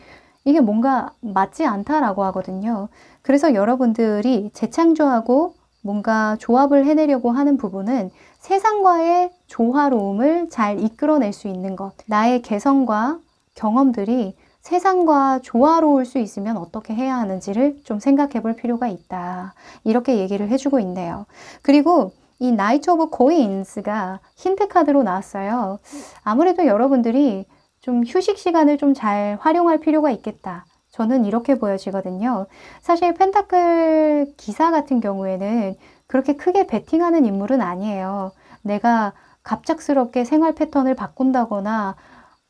Speaker 1: 이게 뭔가 맞지 않다라고 하거든요. 그래서 여러분들이 재창조하고 뭔가 조합을 해내려고 하는 부분은 세상과의 조화로움을 잘 이끌어낼 수 있는 것, 나의 개성과 경험들이 세상과 조화로울 수 있으면 어떻게 해야 하는지를 좀 생각해 볼 필요가 있다. 이렇게 얘기를 해주고 있네요. 그리고 이 나이트 오브 코인스가 힌트 카드로 나왔어요. 아무래도 여러분들이 좀 휴식 시간을 좀 잘 활용할 필요가 있겠다. 저는 이렇게 보여지거든요. 사실 펜타클 기사 같은 경우에는 그렇게 크게 베팅하는 인물은 아니에요. 내가 갑작스럽게 생활 패턴을 바꾼다거나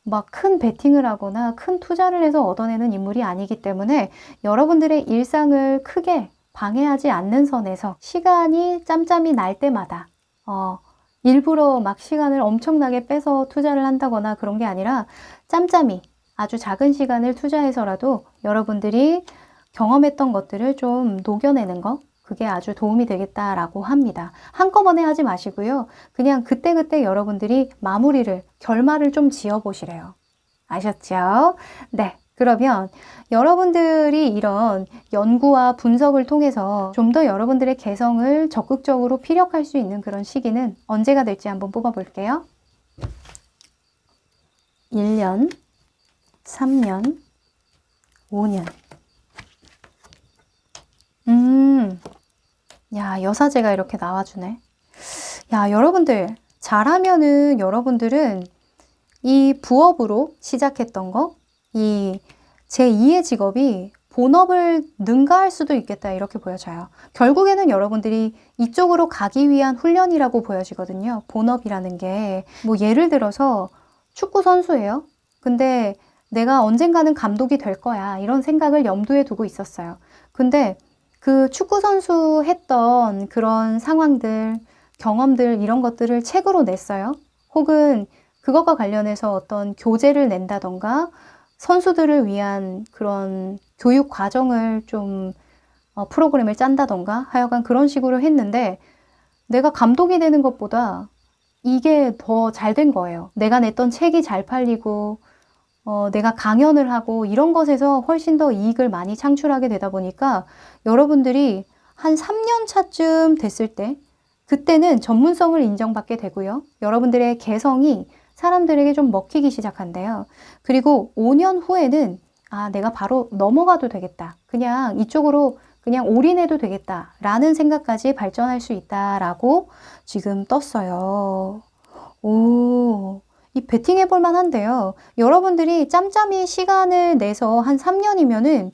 Speaker 1: 막 큰 베팅을 하거나 큰 투자를 해서 얻어내는 인물이 아니기 때문에 여러분들의 일상을 크게 방해하지 않는 선에서 시간이 짬짬이 날 때마다 일부러 막 시간을 엄청나게 빼서 투자를 한다거나 그런 게 아니라 짬짬이 아주 작은 시간을 투자해서라도 여러분들이 경험했던 것들을 좀 녹여내는 거, 그게 아주 도움이 되겠다라고 합니다. 한꺼번에 하지 마시고요. 그냥 그때그때 여러분들이 마무리를, 결말을 좀 지어보시래요. 아셨죠? 네. 그러면 여러분들이 이런 연구와 분석을 통해서 좀 더 여러분들의 개성을 적극적으로 피력할 수 있는 그런 시기는 언제가 될지 한번 뽑아볼게요. 1년, 3년, 5년. 야, 여사제가 이렇게 나와주네. 야, 여러분들 잘하면은 여러분들은 이 부업으로 시작했던 거, 이 제2의 직업이 본업을 능가할 수도 있겠다 이렇게 보여져요. 결국에는 여러분들이 이쪽으로 가기 위한 훈련이라고 보여지거든요. 본업이라는 게 뭐 예를 들어서 축구 선수예요. 근데 내가 언젠가는 감독이 될 거야 이런 생각을 염두에 두고 있었어요. 근데 그 축구 선수 했던 그런 상황들, 경험들 이런 것들을 책으로 냈어요. 혹은 그것과 관련해서 어떤 교재를 낸다던가 선수들을 위한 그런 교육 과정을 좀 프로그램을 짠다던가 하여간 그런 식으로 했는데 내가 감독이 되는 것보다 이게 더 잘 된 거예요. 내가 냈던 책이 잘 팔리고 내가 강연을 하고 이런 것에서 훨씬 더 이익을 많이 창출하게 되다 보니까 여러분들이 한 3년 차쯤 됐을 때 그때는 전문성을 인정받게 되고요. 여러분들의 개성이 사람들에게 좀 먹히기 시작한대요. 그리고 5년 후에는 내가 바로 넘어가도 되겠다. 그냥 이쪽으로 그냥 올인해도 되겠다. 라는 생각까지 발전할 수 있다라고 지금 떴어요. 오, 이 베팅 해볼 만한데요. 여러분들이 짬짬이 시간을 내서 한 3년이면은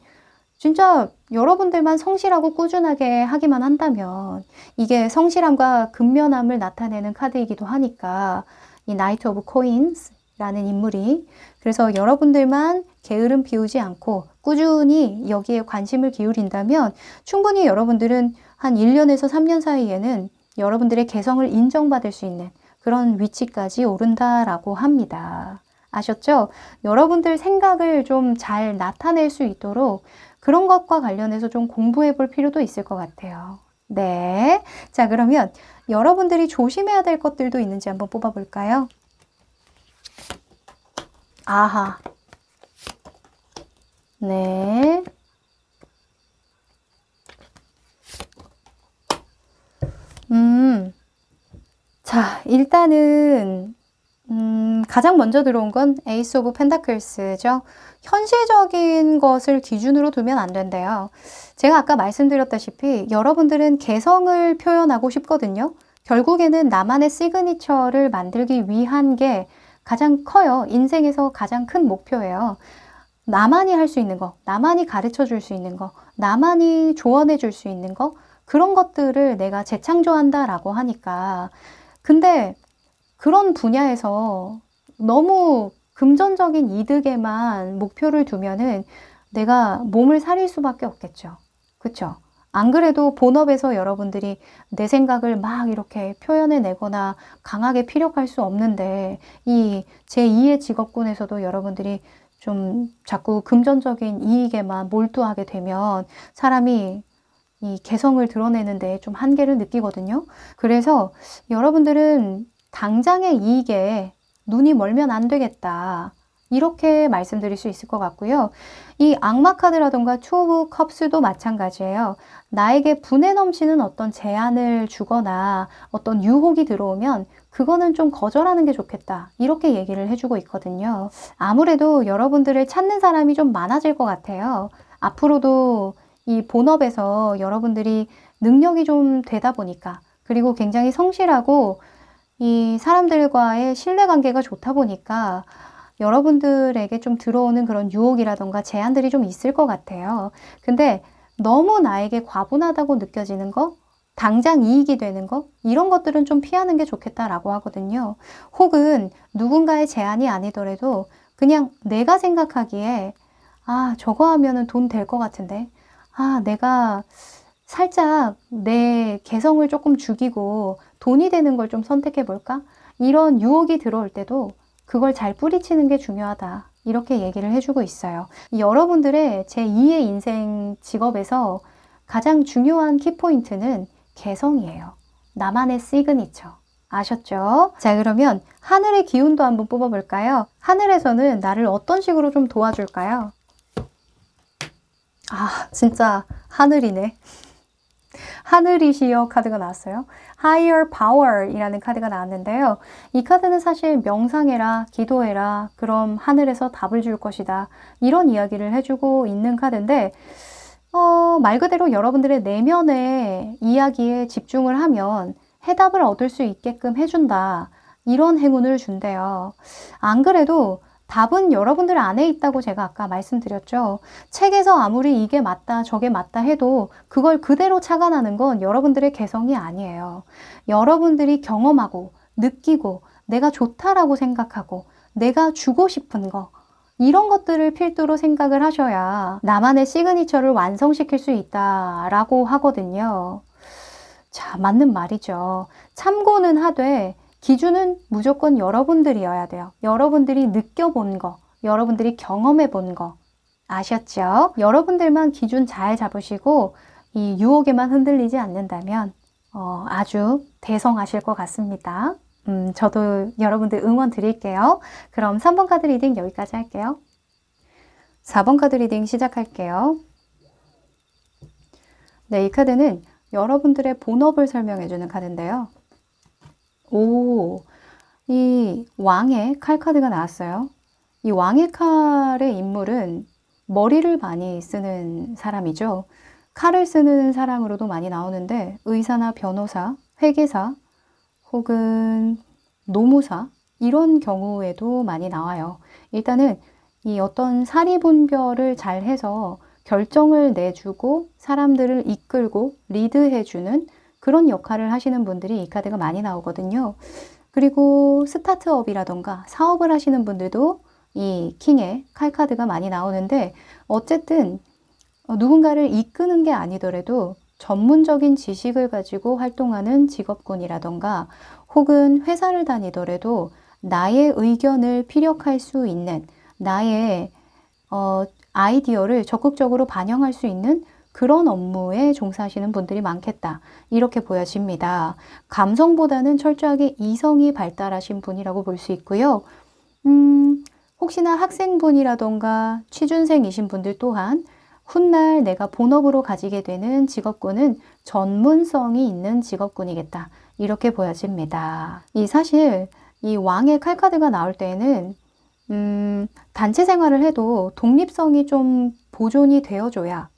Speaker 1: 진짜 여러분들만 성실하고 꾸준하게 하기만 한다면 이게 성실함과 근면함을 나타내는 카드이기도 하니까 이 나이트 오브 코인스라는 인물이 그래서 여러분들만 게으름 피우지 않고 꾸준히 여기에 관심을 기울인다면 충분히 여러분들은 한 1년에서 3년 사이에는 여러분들의 개성을 인정받을 수 있는 그런 위치까지 오른다라고 합니다. 아셨죠? 여러분들 생각을 좀 잘 나타낼 수 있도록 그런 것과 관련해서 좀 공부해 볼 필요도 있을 것 같아요. 네. 자, 그러면 여러분들이 조심해야 될 것들도 있는지 한번 뽑아볼까요? 아하. 네. 자, 일단은 가장 먼저 들어온 건 에이스 오브 펜타클스죠. 현실적인 것을 기준으로 두면 안 된대요. 제가 아까 말씀드렸다시피 여러분들은 개성을 표현하고 싶거든요. 결국에는 나만의 시그니처를 만들기 위한 게 가장 커요. 인생에서 가장 큰 목표예요. 나만이 할 수 있는 거, 나만이 가르쳐 줄 수 있는 거, 나만이 조언해 줄 수 있는 거, 그런 것들을 내가 재창조한다라고 하니까. 근데 그런 분야에서 너무 금전적인 이득에만 목표를 두면은 내가 몸을 사릴 수밖에 없겠죠. 그쵸? 안 그래도 본업에서 여러분들이 내 생각을 막 이렇게 표현해 내거나 강하게 피력할 수 없는데 이 제2의 직업군에서도 여러분들이 좀 자꾸 금전적인 이익에만 몰두하게 되면 사람이 이 개성을 드러내는데 좀 한계를 느끼거든요. 그래서 여러분들은 당장의 이익에 눈이 멀면 안 되겠다. 이렇게 말씀드릴 수 있을 것 같고요. 이 악마 카드라던가 투 오브 컵스도 마찬가지예요. 나에게 분에 넘치는 어떤 제안을 주거나 어떤 유혹이 들어오면 그거는 좀 거절하는 게 좋겠다. 이렇게 얘기를 해주고 있거든요. 아무래도 여러분들을 찾는 사람이 좀 많아질 것 같아요. 앞으로도 이 본업에서 여러분들이 능력이 좀 되다 보니까 그리고 굉장히 성실하고 이 사람들과의 신뢰관계가 좋다 보니까 여러분들에게 좀 들어오는 그런 유혹이라던가 제안들이 좀 있을 것 같아요. 근데 너무 나에게 과분하다고 느껴지는 거, 당장 이익이 되는 거, 이런 것들은 좀 피하는 게 좋겠다라고 하거든요. 혹은 누군가의 제안이 아니더라도 그냥 내가 생각하기에 아, 저거 하면은 돈 될 것 같은데. 아, 내가 살짝 내 개성을 조금 죽이고 돈이 되는 걸 좀 선택해 볼까? 이런 유혹이 들어올 때도 그걸 잘 뿌리치는 게 중요하다. 이렇게 얘기를 해주고 있어요. 여러분들의 제2의 인생 직업에서 가장 중요한 키포인트는 개성이에요. 나만의 시그니처. 아셨죠? 자, 그러면 하늘의 기운도 한번 뽑아볼까요? 하늘에서는 나를 어떤 식으로 좀 도와줄까요? 아, 진짜 하늘이네. 하늘이시여 카드가 나왔어요. Higher Power 이라는 카드가 나왔는데요. 이 카드는 사실 명상해라, 기도해라, 그럼 하늘에서 답을 줄 것이다. 이런 이야기를 해주고 있는 카드인데 말 그대로 여러분들의 내면의 이야기에 집중을 하면 해답을 얻을 수 있게끔 해준다. 이런 행운을 준대요. 안 그래도 답은 여러분들 안에 있다고 제가 아까 말씀드렸죠. 책에서 아무리 이게 맞다 저게 맞다 해도 그걸 그대로 착안하는 건 여러분들의 개성이 아니에요. 여러분들이 경험하고 느끼고 내가 좋다라고 생각하고 내가 주고 싶은 거 이런 것들을 필두로 생각을 하셔야 나만의 시그니처를 완성시킬 수 있다라고 하거든요. 자, 맞는 말이죠. 참고는 하되 기준은 무조건 여러분들이어야 돼요. 여러분들이 느껴본 거, 여러분들이 경험해 본 거. 아셨죠? 여러분들만 기준 잘 잡으시고 이 유혹에만 흔들리지 않는다면 아주 대성하실 것 같습니다. 저도 여러분들 응원 드릴게요. 그럼 3번 카드 리딩 여기까지 할게요. 4번 카드 리딩 시작할게요. 네, 이 카드는 여러분들의 본업을 설명해주는 카드인데요. 오, 이 왕의 칼 카드가 나왔어요. 이 왕의 칼의 인물은 머리를 많이 쓰는 사람이죠. 칼을 쓰는 사람으로도 많이 나오는데 의사나 변호사, 회계사 혹은 노무사 이런 경우에도 많이 나와요. 일단은 이 어떤 사리분별을 잘 해서 결정을 내주고 사람들을 이끌고 리드해주는 그런 역할을 하시는 분들이 이 카드가 많이 나오거든요. 그리고 스타트업이라던가 사업을 하시는 분들도 이 킹의 칼 카드가 많이 나오는데 어쨌든 누군가를 이끄는 게 아니더라도 전문적인 지식을 가지고 활동하는 직업군이라던가 혹은 회사를 다니더라도 나의 의견을 피력할 수 있는 나의 아이디어를 적극적으로 반영할 수 있는 그런 업무에 종사하시는 분들이 많겠다. 이렇게 보여집니다. 감성보다는 철저하게 이성이 발달하신 분이라고 볼 수 있고요. 혹시나 학생분이라던가 취준생이신 분들 또한 훗날 내가 본업으로 가지게 되는 직업군은 전문성이 있는 직업군이겠다. 이렇게 보여집니다. 사실 이 왕의 칼카드가 나올 때에는 단체 생활을 해도 독립성이 좀 보존이 되어줘야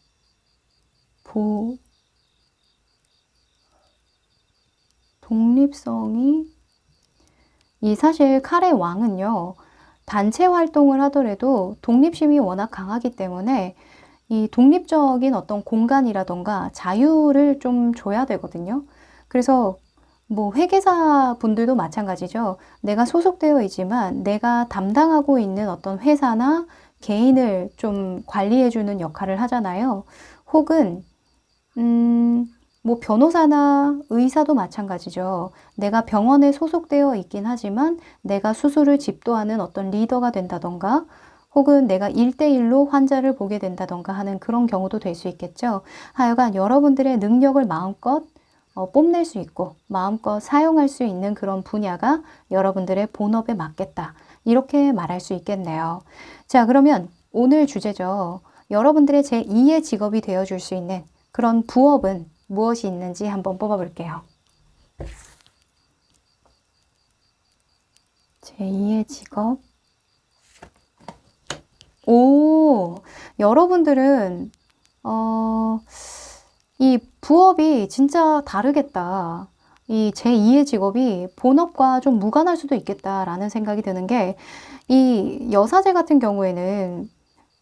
Speaker 1: 독립성이 사실 칼의 왕은요. 단체 활동을 하더라도 독립심이 워낙 강하기 때문에 이 독립적인 어떤 공간이라던가 자유를 좀 줘야 되거든요. 그래서 뭐 회계사 분들도 마찬가지죠. 내가 소속되어 있지만 내가 담당하고 있는 어떤 회사나 개인을 좀 관리해주는 역할을 하잖아요. 혹은 뭐 변호사나 의사도 마찬가지죠. 내가 병원에 소속되어 있긴 하지만 내가 수술을 집도하는 어떤 리더가 된다던가 혹은 내가 1대1로 환자를 보게 된다던가 하는 그런 경우도 될 수 있겠죠. 하여간 여러분들의 능력을 마음껏 뽐낼 수 있고 마음껏 사용할 수 있는 그런 분야가 여러분들의 본업에 맞겠다. 이렇게 말할 수 있겠네요. 자, 그러면 오늘 주제죠. 여러분들의 제2의 직업이 되어줄 수 있는 그런 부업은 무엇이 있는지 한번 뽑아볼게요. 제2의 직업. 여러분들은 이 부업이 진짜 다르겠다. 이 제2의 직업이 본업과 좀 무관할 수도 있겠다라는 생각이 드는 게 이 여사제 같은 경우에는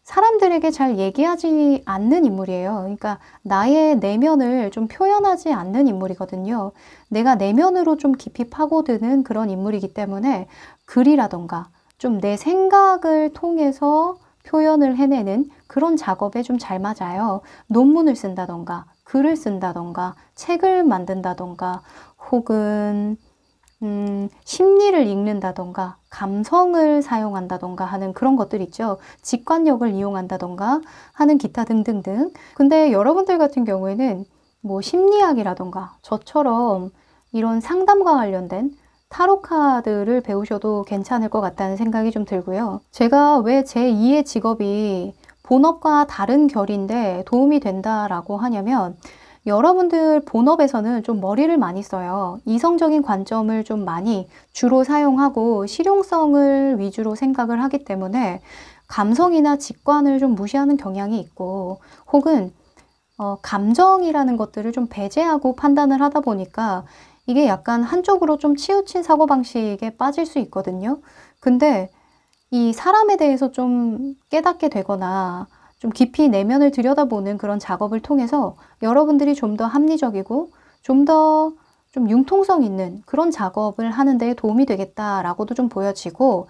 Speaker 1: 사람들에게 잘 얘기하지 않는 인물이에요. 그러니까 나의 내면을 좀 표현하지 않는 인물이거든요. 내가 내면으로 좀 깊이 파고드는 그런 인물이기 때문에 글이라던가 좀 내 생각을 통해서 표현을 해내는 그런 작업에 좀 잘 맞아요. 논문을 쓴다던가 글을 쓴다던가 책을 만든다던가 혹은 심리를 읽는다던가 감성을 사용한다던가 하는 그런 것들 있죠. 직관력을 이용한다던가 하는 기타 등등등. 근데 여러분들 같은 경우에는 뭐 심리학이라던가 저처럼 이런 상담과 관련된 타로 카드를 배우셔도 괜찮을 것 같다는 생각이 좀 들고요. 제가 왜 제2의 직업이 본업과 다른 결인데 도움이 된다라고 하냐면 여러분들 본업에서는 좀 머리를 많이 써요. 이성적인 관점을 좀 많이 주로 사용하고 실용성을 위주로 생각을 하기 때문에 감성이나 직관을 좀 무시하는 경향이 있고 혹은 감정이라는 것들을 좀 배제하고 판단을 하다 보니까 이게 약간 한쪽으로 좀 치우친 사고방식에 빠질 수 있거든요. 근데 이 사람에 대해서 좀 깨닫게 되거나 좀 깊이 내면을 들여다보는 그런 작업을 통해서 여러분들이 좀 더 합리적이고 좀 더 좀 융통성 있는 그런 작업을 하는 데 도움이 되겠다라고도 좀 보여지고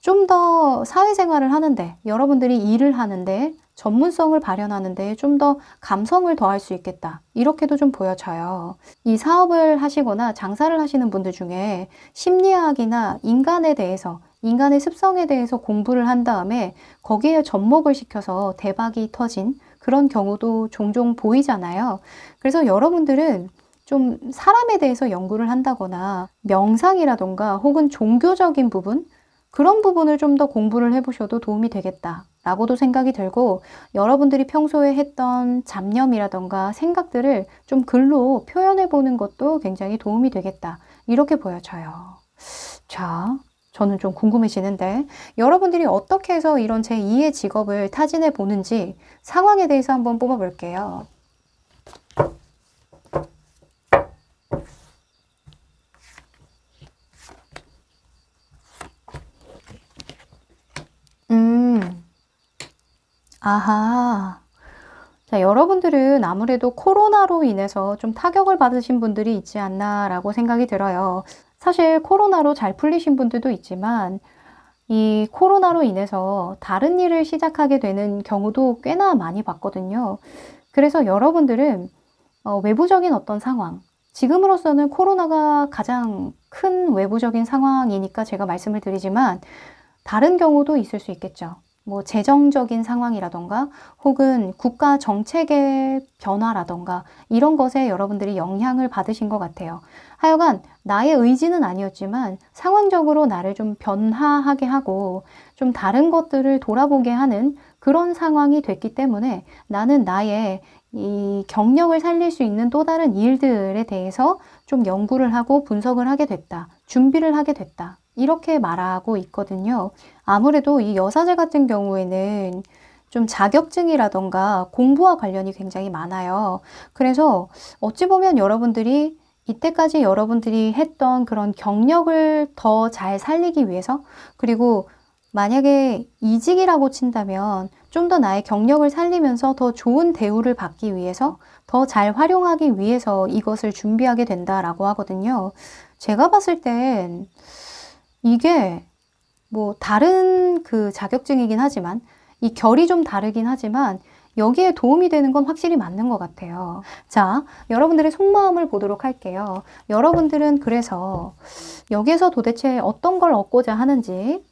Speaker 1: 좀 더 사회생활을 하는데 여러분들이 일을 하는데 전문성을 발현하는데 좀 더 감성을 더할 수 있겠다. 이렇게도 좀 보여져요. 이 사업을 하시거나 장사를 하시는 분들 중에 심리학이나 인간에 대해서 인간의 습성에 대해서 공부를 한 다음에 거기에 접목을 시켜서 대박이 터진 그런 경우도 종종 보이잖아요. 그래서 여러분들은 좀 사람에 대해서 연구를 한다거나 명상이라던가 혹은 종교적인 부분 그런 부분을 좀 더 공부를 해보셔도 도움이 되겠다라고도 생각이 들고 여러분들이 평소에 했던 잡념이라던가 생각들을 좀 글로 표현해보는 것도 굉장히 도움이 되겠다. 이렇게 보여져요. 자, 저는 좀 궁금해지는데 여러분들이 어떻게 해서 이런 제2의 직업을 타진해 보는지 상황에 대해서 한번 뽑아볼게요. 아하. 자, 여러분들은 아무래도 코로나로 인해서 좀 타격을 받으신 분들이 있지 않나라고 생각이 들어요. 사실 코로나로 잘 풀리신 분들도 있지만 이 코로나로 인해서 다른 일을 시작하게 되는 경우도 꽤나 많이 봤거든요. 그래서 여러분들은 외부적인 어떤 상황, 지금으로서는 코로나가 가장 큰 외부적인 상황이니까 제가 말씀을 드리지만 다른 경우도 있을 수 있겠죠. 뭐 재정적인 상황이라던가 혹은 국가 정책의 변화라던가 이런 것에 여러분들이 영향을 받으신 것 같아요. 하여간 나의 의지는 아니었지만 상황적으로 나를 좀 변화하게 하고 좀 다른 것들을 돌아보게 하는 그런 상황이 됐기 때문에 나는 나의 이 경력을 살릴 수 있는 또 다른 일들에 대해서 좀 연구를 하고 분석을 하게 됐다. 준비를 하게 됐다. 이렇게 말하고 있거든요. 아무래도 이 여사제 같은 경우에는 좀 자격증이라던가 공부와 관련이 굉장히 많아요. 그래서 어찌 보면 여러분들이 이때까지 여러분들이 했던 그런 경력을 더 잘 살리기 위해서, 그리고 만약에 이직이라고 친다면 좀 더 나의 경력을 살리면서 더 좋은 대우를 받기 위해서, 더 잘 활용하기 위해서 이것을 준비하게 된다라고 하거든요. 제가 봤을 땐 이게 뭐 다른 그 자격증이긴 하지만 이 결이 좀 다르긴 하지만 여기에 도움이 되는 건 확실히 맞는 것 같아요. 자, 여러분들의 속마음을 보도록 할게요. 여러분들은 그래서 여기에서 도대체 어떤 걸 얻고자 하는지,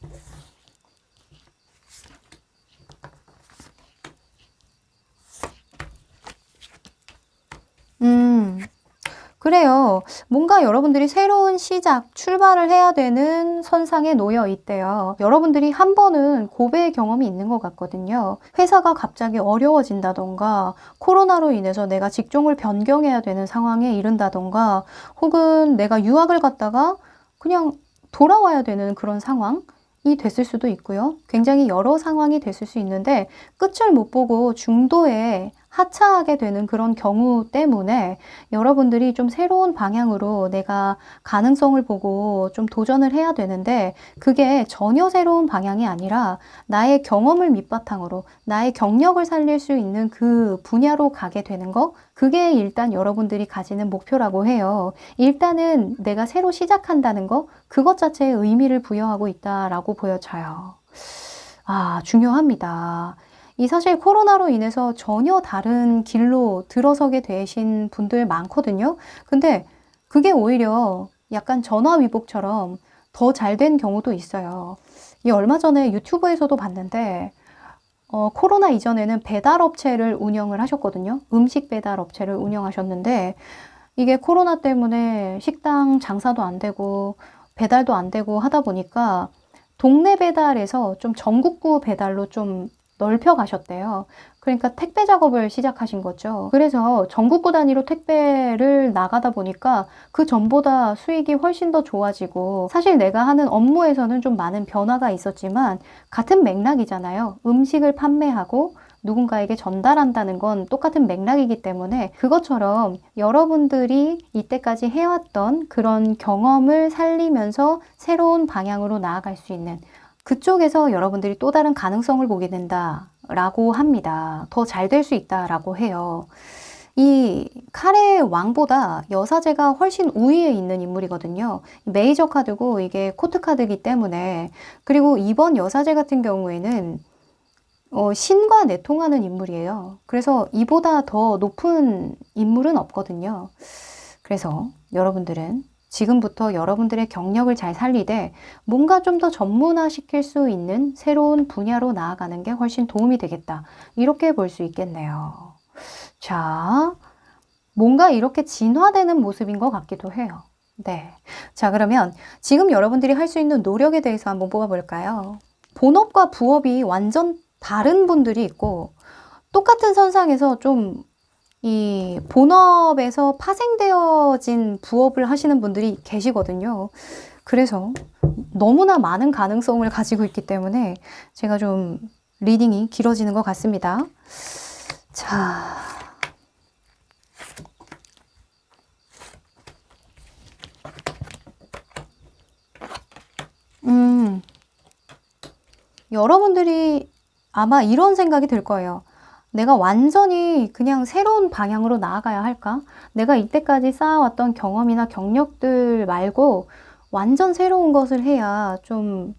Speaker 1: 그래요. 뭔가 여러분들이 새로운 시작, 출발을 해야 되는 선상에 놓여 있대요. 여러분들이 한 번은 고배의 경험이 있는 것 같거든요. 회사가 갑자기 어려워진다던가, 코로나로 인해서 내가 직종을 변경해야 되는 상황에 이른다던가, 혹은 내가 유학을 갔다가 그냥 돌아와야 되는 그런 상황이 됐을 수도 있고요. 굉장히 여러 상황이 됐을 수 있는데 끝을 못 보고 중도에 하차하게 되는 그런 경우 때문에 여러분들이 좀 새로운 방향으로 내가 가능성을 보고 좀 도전을 해야 되는데, 그게 전혀 새로운 방향이 아니라 나의 경험을 밑바탕으로 나의 경력을 살릴 수 있는 그 분야로 가게 되는 거, 그게 일단 여러분들이 가지는 목표라고 해요. 일단은 내가 새로 시작한다는 거, 그것 자체에 의미를 부여하고 있다라고 보여져요. 아, 중요합니다. 이 사실 코로나로 인해서 전혀 다른 길로 들어서게 되신 분들 많거든요. 근데 그게 오히려 약간 전화위복처럼 더 잘 된 경우도 있어요. 이 얼마 전에 유튜브에서도 봤는데 코로나 이전에는 배달업체를 운영을 하셨거든요. 음식 배달업체를 운영하셨는데 이게 코로나 때문에 식당 장사도 안 되고 배달도 안 되고 하다 보니까 동네 배달에서 좀 전국구 배달로 좀 넓혀 가셨대요. 그러니까 택배 작업을 시작하신 거죠. 그래서 전국구 단위로 택배를 나가다 보니까 그 전보다 수익이 훨씬 더 좋아지고, 사실 내가 하는 업무에서는 좀 많은 변화가 있었지만 같은 맥락이잖아요. 음식을 판매하고 누군가에게 전달한다는 건 똑같은 맥락이기 때문에 그것처럼 여러분들이 이때까지 해왔던 그런 경험을 살리면서 새로운 방향으로 나아갈 수 있는, 그쪽에서 여러분들이 또 다른 가능성을 보게 된다라고 합니다. 더 잘 될 수 있다라고 해요. 이 칼의 왕보다 여사제가 훨씬 우위에 있는 인물이거든요. 메이저 카드고 이게 코트 카드이기 때문에. 그리고 이번 여사제 같은 경우에는 신과 내통하는 인물이에요. 그래서 이보다 더 높은 인물은 없거든요. 그래서 여러분들은 지금부터 여러분들의 경력을 잘 살리되 뭔가 좀 더 전문화 시킬 수 있는 새로운 분야로 나아가는 게 훨씬 도움이 되겠다. 이렇게 볼 수 있겠네요. 자, 뭔가 이렇게 진화되는 모습인 것 같기도 해요. 네. 자, 그러면 지금 여러분들이 할 수 있는 노력에 대해서 한번 뽑아볼까요? 본업과 부업이 완전 다른 분들이 있고, 똑같은 선상에서 좀 이 본업에서 파생되어진 부업을 하시는 분들이 계시거든요. 그래서 너무나 많은 가능성을 가지고 있기 때문에 제가 좀 리딩이 길어지는 것 같습니다. 자, 여러분들이 아마 이런 생각이 들 거예요. 내가 완전히 그냥 새로운 방향으로 나아가야 할까? 내가 이때까지 쌓아왔던 경험이나 경력들 말고 완전 새로운 것을 해야 좀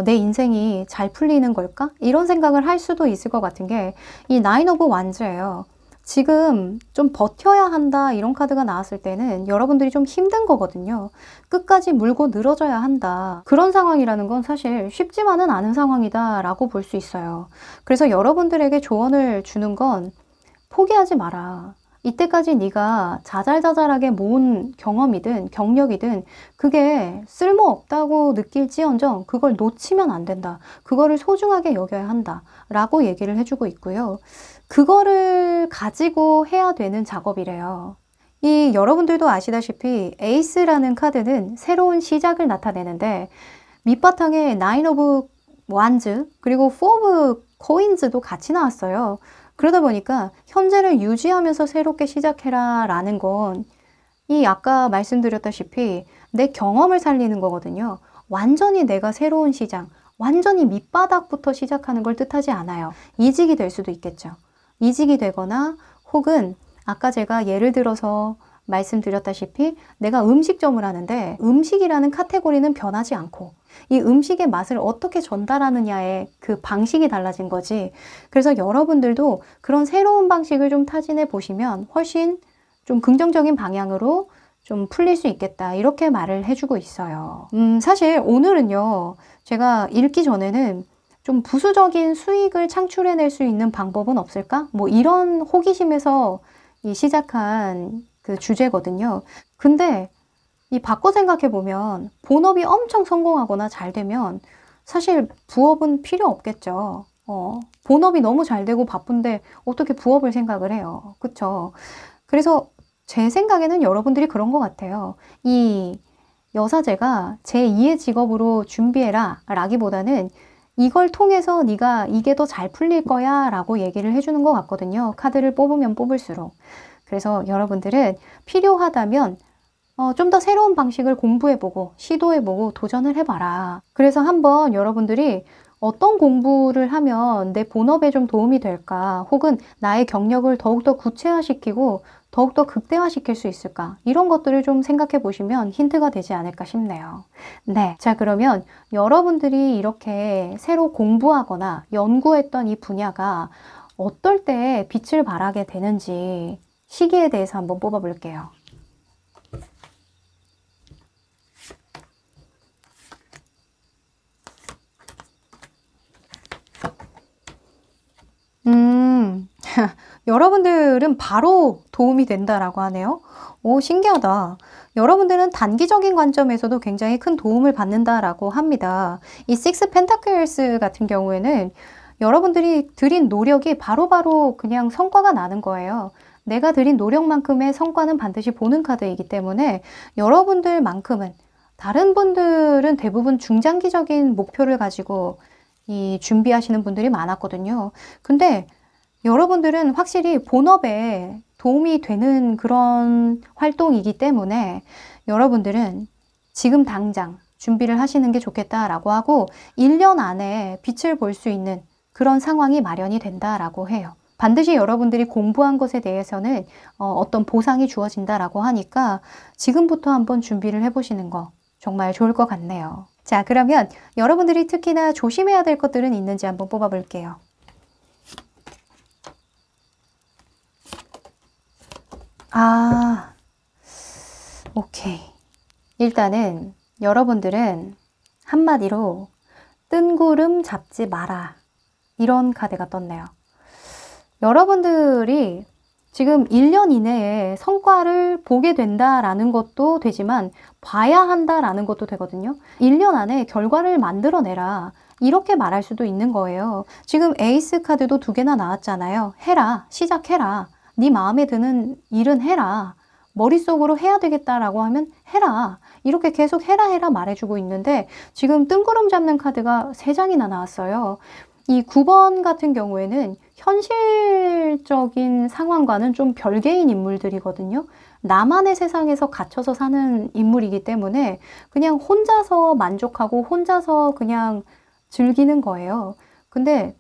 Speaker 1: 내 인생이 잘 풀리는 걸까? 이런 생각을 할 수도 있을 것 같은 게 이 나인 오브 완즈예요. 지금 좀 버텨야 한다 이런 카드가 나왔을 때는 여러분들이 좀 힘든 거거든요. 끝까지 물고 늘어져야 한다. 그런 상황이라는 건 사실 쉽지만은 않은 상황이다 라고 볼 수 있어요. 그래서 여러분들에게 조언을 주는 건 포기하지 마라. 이때까지 네가 자잘자잘하게 모은 경험이든 경력이든 그게 쓸모없다고 느낄지언정 그걸 놓치면 안 된다. 그거를 소중하게 여겨야 한다. 라고 얘기를 해주고 있고요. 그거를 가지고 해야 되는 작업이래요. 이 여러분들도 아시다시피 에이스라는 카드는 새로운 시작을 나타내는데 밑바탕에 나인 오브 완즈 그리고 포 오브 코인즈도 같이 나왔어요. 그러다 보니까 현재를 유지하면서 새롭게 시작해라 라는 건 이 아까 말씀드렸다시피 내 경험을 살리는 거거든요. 완전히 내가 새로운 시작, 완전히 밑바닥부터 시작하는 걸 뜻하지 않아요. 이직이 될 수도 있겠죠. 이직이 되거나 혹은 아까 제가 예를 들어서 말씀드렸다시피 내가 음식점을 하는데 음식이라는 카테고리는 변하지 않고 이 음식의 맛을 어떻게 전달하느냐의 그 방식이 달라진 거지. 그래서 여러분들도 그런 새로운 방식을 좀 타진해 보시면 훨씬 좀 긍정적인 방향으로 좀 풀릴 수 있겠다. 이렇게 말을 해주고 있어요. 사실 오늘은요. 제가 읽기 전에는 좀 부수적인 수익을 창출해낼 수 있는 방법은 없을까? 뭐 이런 호기심에서 시작한 그 주제거든요. 근데 이 바꿔 생각해 보면 본업이 엄청 성공하거나 잘 되면 사실 부업은 필요 없겠죠. 본업이 너무 잘 되고 바쁜데 어떻게 부업을 생각을 해요. 그쵸? 그래서 제 생각에는 여러분들이 그런 것 같아요. 이 여사제가 제2의 직업으로 준비해라 라기보다는 이걸 통해서 네가 이게 더 잘 풀릴 거야 라고 얘기를 해주는 것 같거든요. 카드를 뽑으면 뽑을수록. 그래서 여러분들은 필요하다면 좀 더 새로운 방식을 공부해보고 시도해보고 도전을 해봐라. 그래서 한번 여러분들이 어떤 공부를 하면 내 본업에 좀 도움이 될까 혹은 나의 경력을 더욱더 구체화시키고 더욱더 극대화시킬 수 있을까 이런 것들을 좀 생각해 보시면 힌트가 되지 않을까 싶네요. 네, 자 그러면 여러분들이 이렇게 새로 공부하거나 연구했던 이 분야가 어떨 때 빛을 발하게 되는지 시기에 대해서 한번 뽑아볼게요. 여러분들은 바로 도움이 된다라고 하네요. 오, 신기하다. 여러분들은 단기적인 관점에서도 굉장히 큰 도움을 받는다라고 합니다. 이 식스 펜타클스 같은 경우에는 여러분들이 들인 노력이 바로바로 그냥 성과가 나는 거예요. 내가 들인 노력만큼의 성과는 반드시 보는 카드이기 때문에 여러분들만큼은 다른 분들은 대부분 중장기적인 목표를 가지고 이 준비하시는 분들이 많았거든요. 근데 여러분들은 확실히 본업에 도움이 되는 그런 활동이기 때문에 여러분들은 지금 당장 준비를 하시는 게 좋겠다라고 하고 1년 안에 빛을 볼 수 있는 그런 상황이 마련이 된다라고 해요. 반드시 여러분들이 공부한 것에 대해서는 어떤 보상이 주어진다라고 하니까 지금부터 한번 준비를 해보시는 거 정말 좋을 것 같네요. 자, 그러면 여러분들이 특히나 조심해야 될 것들은 있는지 한번 뽑아볼게요. 오케이. 일단은 여러분들은 한마디로 뜬구름 잡지 마라. 이런 카드가 떴네요. 여러분들이 지금 1년 이내에 성과를 보게 된다라는 것도 되지만 봐야 한다라는 것도 되거든요. 1년 안에 결과를 만들어내라. 이렇게 말할 수도 있는 거예요. 지금 에이스 카드도 2개나 나왔잖아요. 해라. 시작해라. 네 마음에 드는 일은 해라. 머릿속으로 해야 되겠다라고 하면 해라. 이렇게 계속 해라 말해주고 있는데 지금 뜬구름 잡는 카드가 3장이나 나왔어요. 이 9번 같은 경우에는 현실적인 상황과는 좀 별개인 인물들이거든요. 나만의 세상에서 갇혀서 사는 인물이기 때문에 그냥 혼자서 만족하고 혼자서 그냥 즐기는 거예요. 근데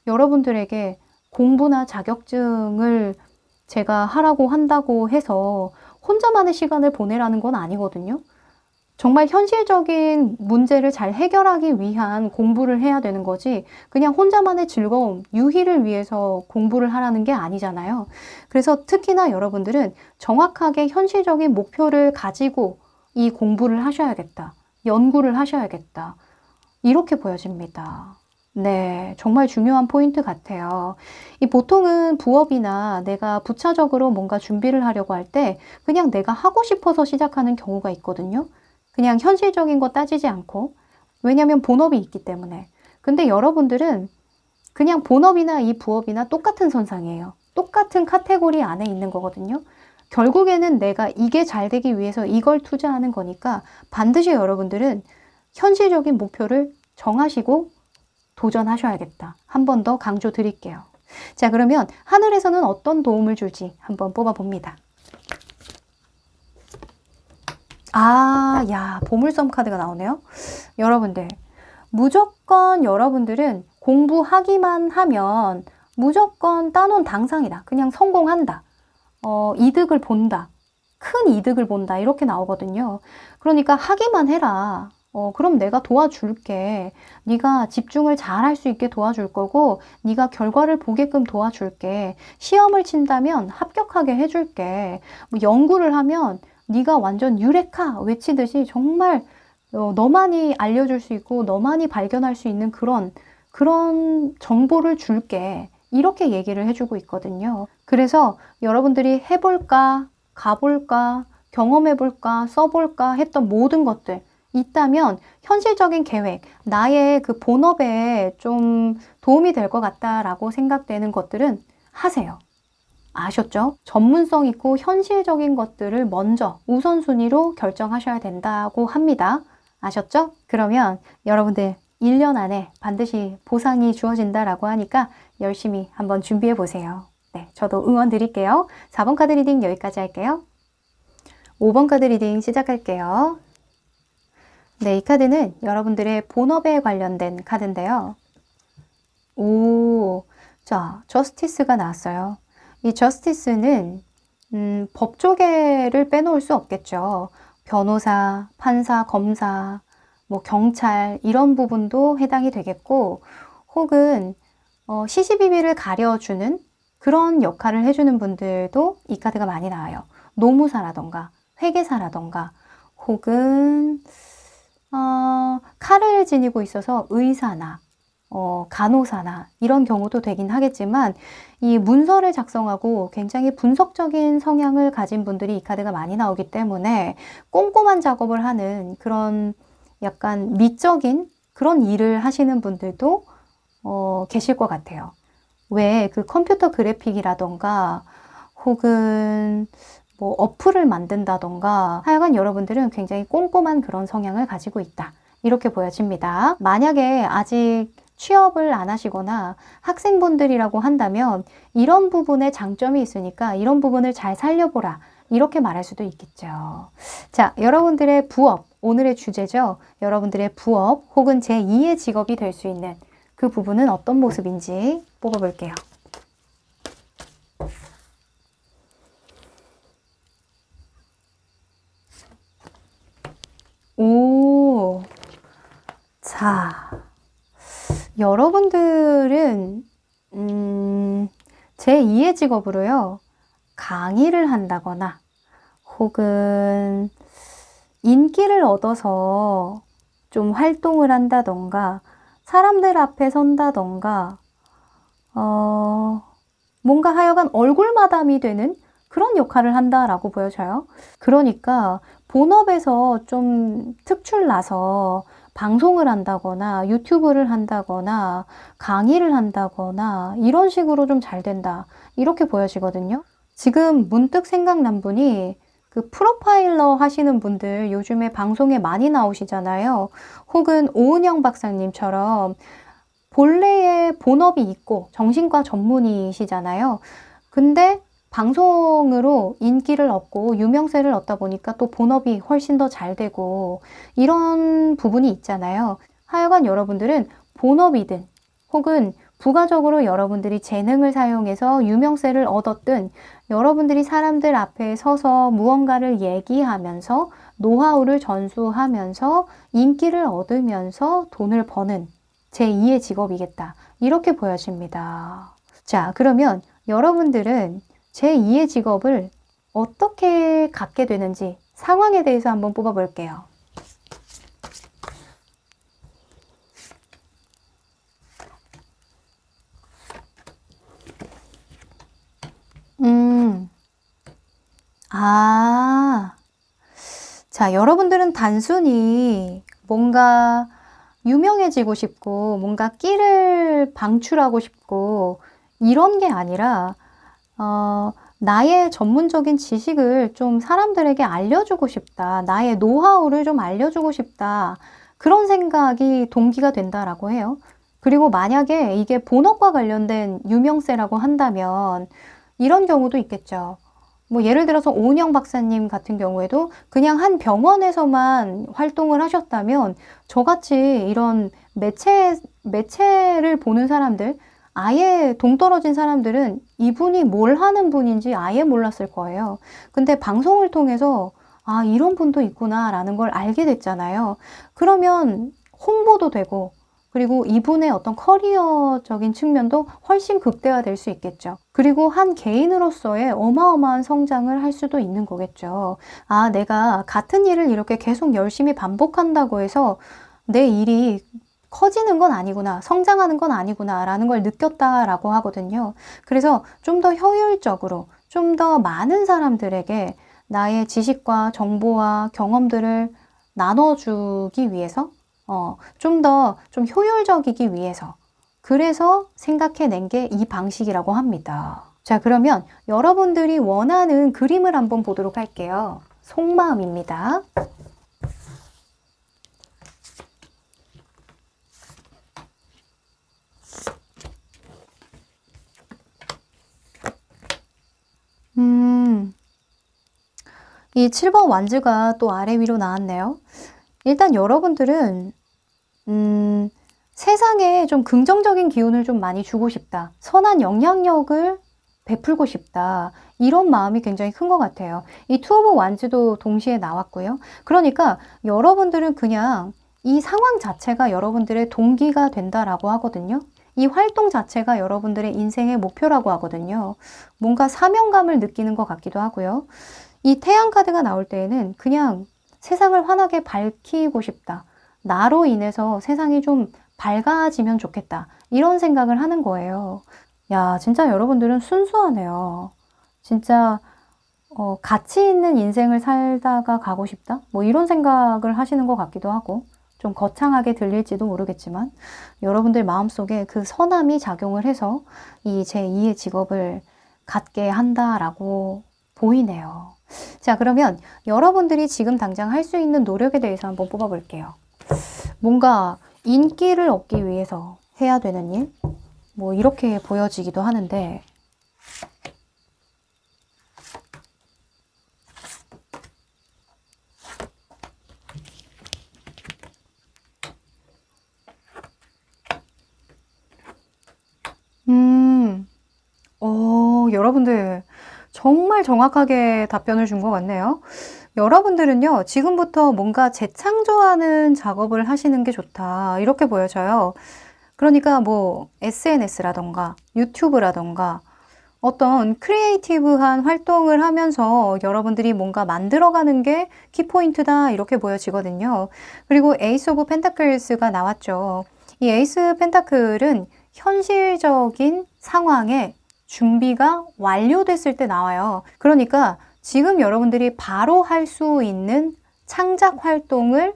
Speaker 1: 여러분들에게 공부나 자격증을 제가 하라고 한다고 해서 혼자만의 시간을 보내라는 건 아니거든요. 정말 현실적인 문제를 잘 해결하기 위한 공부를 해야 되는 거지 그냥 혼자만의 즐거움, 유희를 위해서 공부를 하라는 게 아니잖아요. 그래서 특히나 여러분들은 정확하게 현실적인 목표를 가지고 이 공부를 하셔야겠다. 연구를 하셔야겠다. 이렇게 보여집니다. 네, 정말 중요한 포인트 같아요. 이 보통은 부업이나 내가 부차적으로 뭔가 준비를 하려고 할 때 그냥 내가 하고 싶어서 시작하는 경우가 있거든요. 그냥 현실적인 거 따지지 않고. 왜냐하면 본업이 있기 때문에. 근데 여러분들은 그냥 본업이나 이 부업이나 똑같은 선상이에요. 똑같은 카테고리 안에 있는 거거든요. 결국에는 내가 이게 잘 되기 위해서 이걸 투자하는 거니까 반드시 여러분들은 현실적인 목표를 정하시고 도전하셔야겠다. 한 번 더 강조 드릴게요. 자, 그러면 하늘에서는 어떤 도움을 줄지 한번 뽑아봅니다. 야, 보물섬 카드가 나오네요. 여러분들, 무조건 여러분들은 공부하기만 하면 무조건 따놓은 당상이다. 그냥 성공한다. 이득을 본다. 큰 이득을 본다. 이렇게 나오거든요. 그러니까 하기만 해라. 그럼 내가 도와줄게. 네가 집중을 잘 할 수 있게 도와줄 거고 네가 결과를 보게끔 도와줄게. 시험을 친다면 합격하게 해줄게. 뭐 연구를 하면 네가 완전 유레카 외치듯이 정말 너만이 알려줄 수 있고 너만이 발견할 수 있는 그런 정보를 줄게. 이렇게 얘기를 해주고 있거든요. 그래서 여러분들이 해볼까, 가볼까, 경험해볼까, 써볼까 했던 모든 것들 있다면 현실적인 계획, 나의 그 본업에 좀 도움이 될 것 같다라고 생각되는 것들은 하세요. 아셨죠? 전문성 있고 현실적인 것들을 먼저 우선순위로 결정하셔야 된다고 합니다. 아셨죠? 그러면 여러분들 1년 안에 반드시 보상이 주어진다라고 하니까 열심히 한번 준비해 보세요. 네, 저도 응원 드릴게요. 4번 카드 리딩 여기까지 할게요. 5번 카드 리딩 시작할게요. 네, 이 카드는 여러분들의 본업에 관련된 카드인데요. 자, 저스티스가 나왔어요. 이 저스티스는 법조계를 빼놓을 수 없겠죠. 변호사, 판사, 검사, 뭐 경찰 이런 부분도 해당이 되겠고 혹은 시시비비를 가려주는 그런 역할을 해주는 분들도 이 카드가 많이 나와요. 노무사라던가 회계사라던가 혹은 칼을 지니고 있어서 의사나 간호사나 이런 경우도 되긴 하겠지만 이 문서를 작성하고 굉장히 분석적인 성향을 가진 분들이 이 카드가 많이 나오기 때문에 꼼꼼한 작업을 하는 그런 약간 미적인 그런 일을 하시는 분들도 계실 것 같아요. 왜 그 컴퓨터 그래픽이라던가 혹은 뭐 어플을 만든다던가 하여간 여러분들은 굉장히 꼼꼼한 그런 성향을 가지고 있다. 이렇게 보여집니다. 만약에 아직 취업을 안 하시거나 학생분들이라고 한다면 이런 부분에 장점이 있으니까 이런 부분을 잘 살려보라. 이렇게 말할 수도 있겠죠. 자, 여러분들의 부업, 오늘의 주제죠. 여러분들의 부업 혹은 제2의 직업이 될 수 있는 그 부분은 어떤 모습인지 뽑아볼게요. 자, 여러분들은 제2의 직업으로요. 강의를 한다거나 혹은 인기를 얻어서 좀 활동을 한다던가 사람들 앞에 선다던가 뭔가 하여간 얼굴 마담이 되는 그런 역할을 한다라고 보여져요. 그러니까 본업에서 좀 특출나서 방송을 한다거나 유튜브를 한다거나 강의를 한다거나 이런 식으로 좀 잘 된다. 이렇게 보여지거든요. 지금 문득 생각난 분이 그 프로파일러 하시는 분들 요즘에 방송에 많이 나오시잖아요. 혹은 오은영 박사님처럼 본래의 본업이 있고 정신과 전문의시잖아요. 근데 방송으로 인기를 얻고 유명세를 얻다 보니까 또 본업이 훨씬 더 잘 되고 이런 부분이 있잖아요. 하여간 여러분들은 본업이든 혹은 부가적으로 여러분들이 재능을 사용해서 유명세를 얻었든 여러분들이 사람들 앞에 서서 무언가를 얘기하면서 노하우를 전수하면서 인기를 얻으면서 돈을 버는 제2의 직업이겠다. 이렇게 보여집니다. 자, 그러면 여러분들은 제2의 직업을 어떻게 갖게 되는지 상황에 대해서 한번 뽑아볼게요. 자, 여러분들은 단순히 뭔가 유명해지고 싶고 뭔가 끼를 방출하고 싶고 이런 게 아니라 나의 전문적인 지식을 좀 사람들에게 알려주고 싶다. 나의 노하우를 좀 알려주고 싶다. 그런 생각이 동기가 된다라고 해요. 그리고 만약에 이게 본업과 관련된 유명세라고 한다면 이런 경우도 있겠죠. 뭐 예를 들어서 오은영 박사님 같은 경우에도 그냥 한 병원에서만 활동을 하셨다면 저같이 이런 매체를 보는 사람들, 아예 동떨어진 사람들은 이분이 뭘 하는 분인지 아예 몰랐을 거예요. 근데 방송을 통해서 아, 이런 분도 있구나 라는 걸 알게 됐잖아요. 그러면 홍보도 되고 그리고 이분의 어떤 커리어적인 측면도 훨씬 극대화될 수 있겠죠. 그리고 한 개인으로서의 어마어마한 성장을 할 수도 있는 거겠죠. 아, 내가 같은 일을 이렇게 계속 열심히 반복한다고 해서 내 일이 커지는 건 아니구나, 성장하는 건 아니구나 라는 걸 느꼈다라고 하거든요. 그래서 좀 더 효율적으로, 좀 더 많은 사람들에게 나의 지식과 정보와 경험들을 나눠주기 위해서 좀 효율적이기 위해서 그래서 생각해낸 게 이 방식이라고 합니다. 자, 그러면 여러분들이 원하는 그림을 한번 보도록 할게요. 속마음입니다. 이 7번 완즈가 또 아래 위로 나왔네요. 일단 여러분들은 세상에 좀 긍정적인 기운을 좀 많이 주고 싶다. 선한 영향력을 베풀고 싶다. 이런 마음이 굉장히 큰 것 같아요. 이 투 오브 완즈도 동시에 나왔고요. 그러니까 여러분들은 그냥 이 상황 자체가 여러분들의 동기가 된다라고 하거든요. 이 활동 자체가 여러분들의 인생의 목표라고 하거든요. 뭔가 사명감을 느끼는 것 같기도 하고요. 이 태양 카드가 나올 때에는 그냥 세상을 환하게 밝히고 싶다. 나로 인해서 세상이 좀 밝아지면 좋겠다. 이런 생각을 하는 거예요. 야, 진짜 여러분들은 순수하네요. 진짜 가치 있는 인생을 살다가 가고 싶다? 뭐 이런 생각을 하시는 것 같기도 하고 좀 거창하게 들릴지도 모르겠지만 여러분들 마음속에 그 선함이 작용을 해서 이 제2의 직업을 갖게 한다라고 보이네요. 자, 그러면 여러분들이 지금 당장 할 수 있는 노력에 대해서 한번 뽑아볼게요. 뭔가 인기를 얻기 위해서 해야 되는 일? 뭐 이렇게 보여지기도 하는데 여러분들 정말 정확하게 답변을 준 것 같네요. 여러분들은요, 지금부터 뭔가 재창조하는 작업을 하시는 게 좋다. 이렇게 보여져요. 그러니까 뭐 SNS라던가 유튜브라던가 어떤 크리에이티브한 활동을 하면서 여러분들이 뭔가 만들어가는 게 키포인트다. 이렇게 보여지거든요. 그리고 에이스 오브 펜타클스가 나왔죠. 이 에이스 펜타클은 현실적인 상황에 준비가 완료됐을 때 나와요. 그러니까 지금 여러분들이 바로 할 수 있는 창작 활동을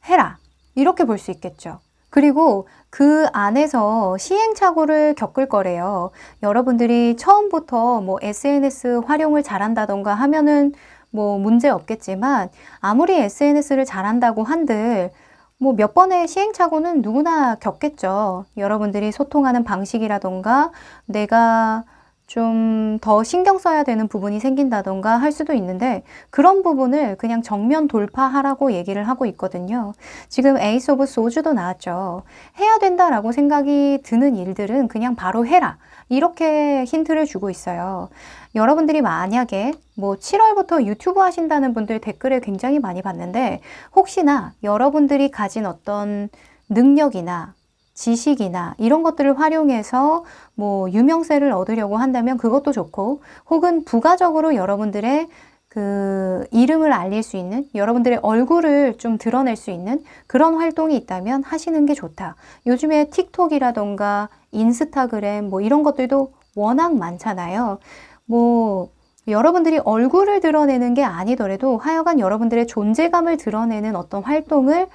Speaker 1: 해라. 이렇게 볼 수 있겠죠. 그리고 그 안에서 시행착오를 겪을 거래요. 여러분들이 처음부터 뭐 SNS 활용을 잘한다던가 하면은 뭐 문제 없겠지만 아무리 SNS를 잘한다고 한들 뭐 몇 번의 시행착오는 누구나 겪겠죠. 여러분들이 소통하는 방식이라던가 내가 좀 더 신경 써야 되는 부분이 생긴다던가 할 수도 있는데 그런 부분을 그냥 정면 돌파하라고 얘기를 하고 있거든요. 지금 에이스 오브 소주도 나왔죠. 해야 된다라고 생각이 드는 일들은 그냥 바로 해라. 이렇게 힌트를 주고 있어요. 여러분들이 만약에 뭐 7월부터 유튜브 하신다는 분들 댓글을 굉장히 많이 봤는데 혹시나 여러분들이 가진 어떤 능력이나 지식이나 이런 것들을 활용해서 뭐 유명세를 얻으려고 한다면 그것도 좋고 혹은 부가적으로 여러분들의 그 이름을 알릴 수 있는 여러분들의 얼굴을 좀 드러낼 수 있는 그런 활동이 있다면 하시는 게 좋다. 요즘에 틱톡이라던가 인스타그램 뭐 이런 것들도 워낙 많잖아요. 뭐 여러분들이 얼굴을 드러내는 게 아니더라도 하여간 여러분들의 존재감을 드러내는 어떤 활동을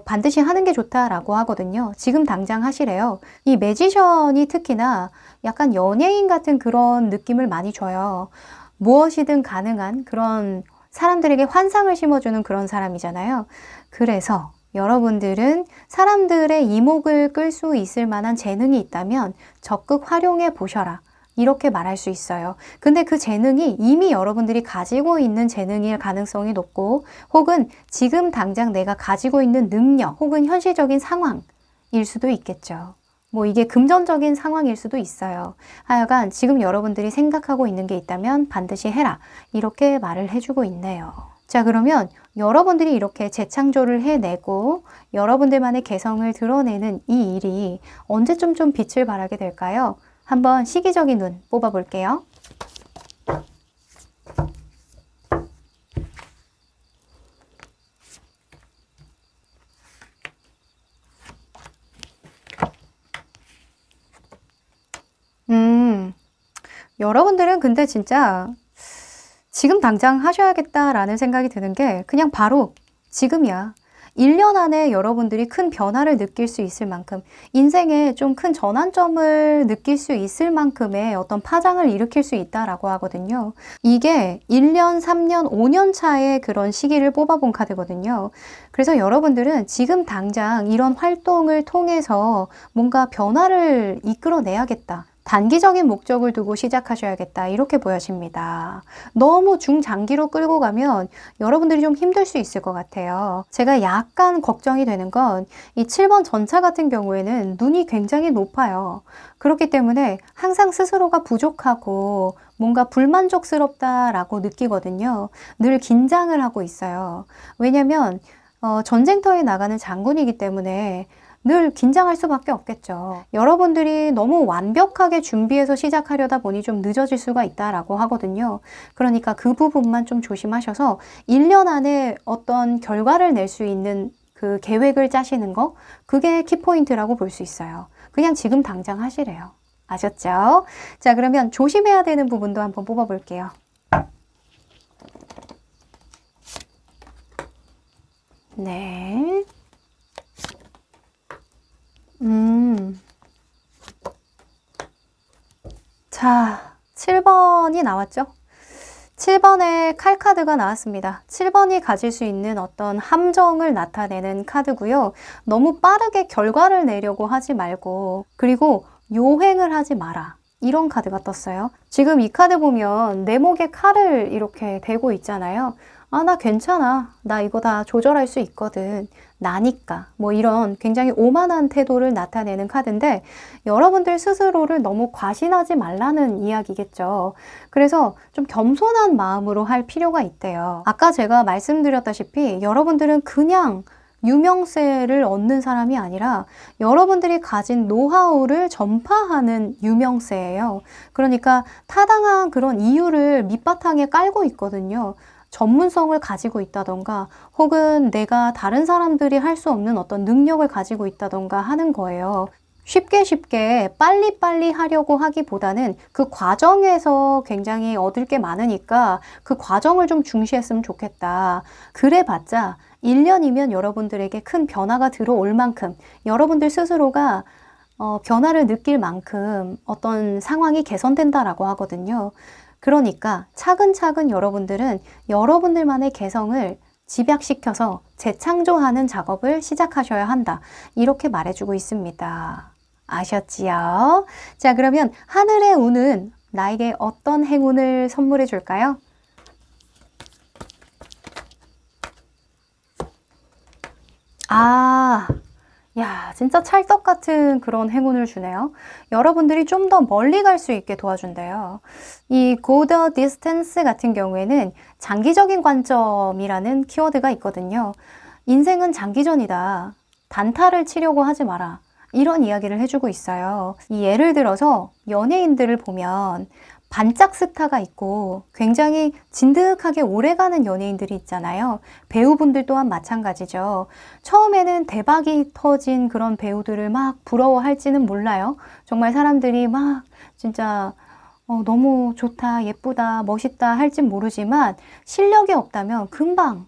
Speaker 1: 반드시 하는 게 좋다라고 하거든요. 지금 당장 하시래요. 이 매지션이 특히나 약간 연예인 같은 그런 느낌을 많이 줘요. 무엇이든 가능한 그런 사람들에게 환상을 심어주는 그런 사람이잖아요. 그래서 여러분들은 사람들의 이목을 끌 수 있을 만한 재능이 있다면 적극 활용해 보셔라. 이렇게 말할 수 있어요. 근데 그 재능이 이미 여러분들이 가지고 있는 재능일 가능성이 높고 혹은 지금 당장 내가 가지고 있는 능력 혹은 현실적인 상황일 수도 있겠죠. 뭐 이게 금전적인 상황일 수도 있어요. 하여간 지금 여러분들이 생각하고 있는 게 있다면 반드시 해라. 이렇게 말을 해주고 있네요. 자, 그러면 여러분들이 이렇게 재창조를 해내고 여러분들만의 개성을 드러내는 이 일이 언제쯤 좀 빛을 발하게 될까요? 한번 시기적인 눈 뽑아볼게요. 여러분들은 근데 진짜 지금 당장 하셔야겠다라는 생각이 드는 게 그냥 바로 지금이야. 1년 안에 여러분들이 큰 변화를 느낄 수 있을 만큼 인생에 좀 큰 전환점을 느낄 수 있을 만큼의 어떤 파장을 일으킬 수 있다라고 하거든요. 이게 1년, 3년, 5년 차의 그런 시기를 뽑아본 카드거든요. 그래서 여러분들은 지금 당장 이런 활동을 통해서 뭔가 변화를 이끌어내야겠다. 단기적인 목적을 두고 시작하셔야겠다. 이렇게 보여집니다. 너무 중장기로 끌고 가면 여러분들이 좀 힘들 수 있을 것 같아요. 제가 약간 걱정이 되는 건 이 7번 전차 같은 경우에는 눈이 굉장히 높아요. 그렇기 때문에 항상 스스로가 부족하고 뭔가 불만족스럽다라고 느끼거든요. 늘 긴장을 하고 있어요. 왜냐면 전쟁터에 나가는 장군이기 때문에 늘 긴장할 수밖에 없겠죠. 여러분들이 너무 완벽하게 준비해서 시작하려다 보니 좀 늦어질 수가 있다라고 하거든요. 그러니까 그 부분만 좀 조심하셔서 1년 안에 어떤 결과를 낼 수 있는 그 계획을 짜시는 거, 그게 키포인트라고 볼 수 있어요. 그냥 지금 당장 하시래요. 아셨죠? 자, 그러면 조심해야 되는 부분도 한번 뽑아볼게요. 네. 자, 7번이 나왔죠? 7번의 칼카드가 나왔습니다. 7번이 가질 수 있는 어떤 함정을 나타내는 카드고요. 너무 빠르게 결과를 내려고 하지 말고 그리고 요행을 하지 마라. 이런 카드가 떴어요. 지금 이 카드 보면 내 목에 칼을 이렇게 대고 있잖아요. 아, 나 괜찮아. 나 이거 다 조절할 수 있거든. 나니까. 뭐 이런 굉장히 오만한 태도를 나타내는 카드인데 여러분들 스스로를 너무 과신하지 말라는 이야기겠죠. 그래서 좀 겸손한 마음으로 할 필요가 있대요. 아까 제가 말씀드렸다시피 여러분들은 그냥 유명세를 얻는 사람이 아니라 여러분들이 가진 노하우를 전파하는 유명세예요. 그러니까 타당한 그런 이유를 밑바탕에 깔고 있거든요. 전문성을 가지고 있다던가 혹은 내가 다른 사람들이 할 수 없는 어떤 능력을 가지고 있다던가 하는 거예요. 쉽게 빨리빨리 하려고 하기보다는 그 과정에서 굉장히 얻을 게 많으니까 그 과정을 좀 중시했으면 좋겠다. 그래봤자 1년이면 여러분들에게 큰 변화가 들어올 만큼 여러분들 스스로가 변화를 느낄 만큼 어떤 상황이 개선된다라고 하거든요. 그러니까 차근차근 여러분들은 여러분들만의 개성을 집약시켜서 재창조하는 작업을 시작하셔야 한다. 이렇게 말해주고 있습니다. 아셨지요? 자, 그러면 하늘의 운은 나에게 어떤 행운을 선물해 줄까요? 야, 진짜 찰떡 같은 그런 행운을 주네요. 여러분들이 좀 더 멀리 갈 수 있게 도와준대요. 이 go the distance 같은 경우에는 장기적인 관점이라는 키워드가 있거든요. 인생은 장기전이다. 단타를 치려고 하지 마라. 이런 이야기를 해주고 있어요. 예를 들어서 연예인들을 보면 반짝 스타가 있고 굉장히 진득하게 오래가는 연예인들이 있잖아요. 배우분들 또한 마찬가지죠. 처음에는 대박이 터진 그런 배우들을 막 부러워할지는 몰라요. 정말 사람들이 막 진짜 너무 좋다, 예쁘다, 멋있다 할진 모르지만 실력이 없다면 금방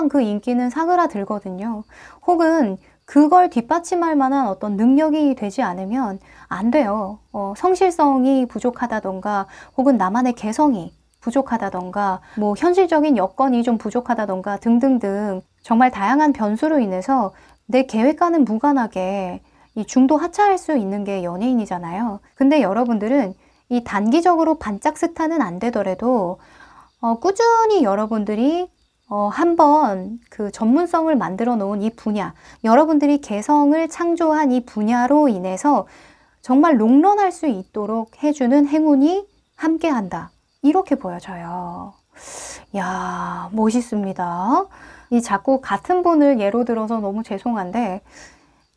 Speaker 1: 그 인기는 사그라들거든요. 혹은 그걸 뒷받침할 만한 어떤 능력이 되지 않으면 안 돼요. 성실성이 부족하다던가 혹은 나만의 개성이 부족하다던가 뭐 현실적인 여건이 좀 부족하다던가 등등등 정말 다양한 변수로 인해서 내 계획과는 무관하게 이 중도 하차할 수 있는 게 연예인이잖아요. 근데 여러분들은 이 단기적으로 반짝 스타는 안 되더라도 꾸준히 여러분들이 한번 그 전문성을 만들어 놓은 이 분야, 여러분들이 개성을 창조한 이 분야로 인해서 정말 롱런할 수 있도록 해주는 행운이 함께한다. 이렇게 보여져요. 야, 멋있습니다. 이 자꾸 같은 분을 예로 들어서 너무 죄송한데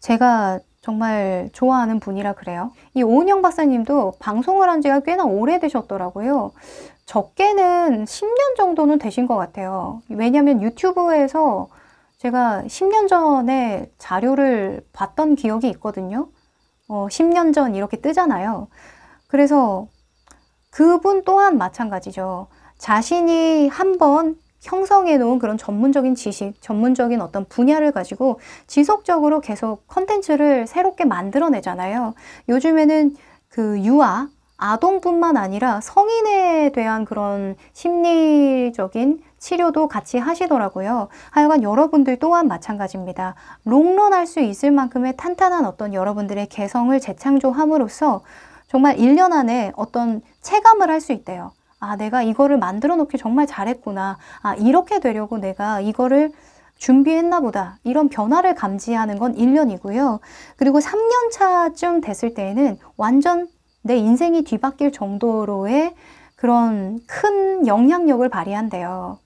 Speaker 1: 제가 정말 좋아하는 분이라 그래요. 이 오은영 박사님도 방송을 한 지가 꽤나 오래되셨더라고요. 적게는 10년 정도는 되신 것 같아요. 왜냐하면 유튜브에서 제가 10년 전에 자료를 봤던 기억이 있거든요. 10년 전 이렇게 뜨잖아요. 그래서 그분 또한 마찬가지죠. 자신이 한번 형성해 놓은 그런 전문적인 지식, 전문적인 어떤 분야를 가지고 지속적으로 계속 컨텐츠를 새롭게 만들어내잖아요. 요즘에는 그 유아, 아동뿐만 아니라 성인에 대한 그런 심리적인 치료도 같이 하시더라고요. 하여간 여러분들 또한 마찬가지입니다. 롱런할 수 있을 만큼의 탄탄한 어떤 여러분들의 개성을 재창조함으로써 정말 1년 안에 어떤 체감을 할 수 있대요. 아, 내가 이거를 만들어 놓기 정말 잘했구나. 아, 이렇게 되려고 내가 이거를 준비했나 보다. 이런 변화를 감지하는 건 1년이고요. 그리고 3년 차쯤 됐을 때에는 완전 내 인생이 뒤바뀔 정도로의 그런 큰 영향력을 발휘한대요.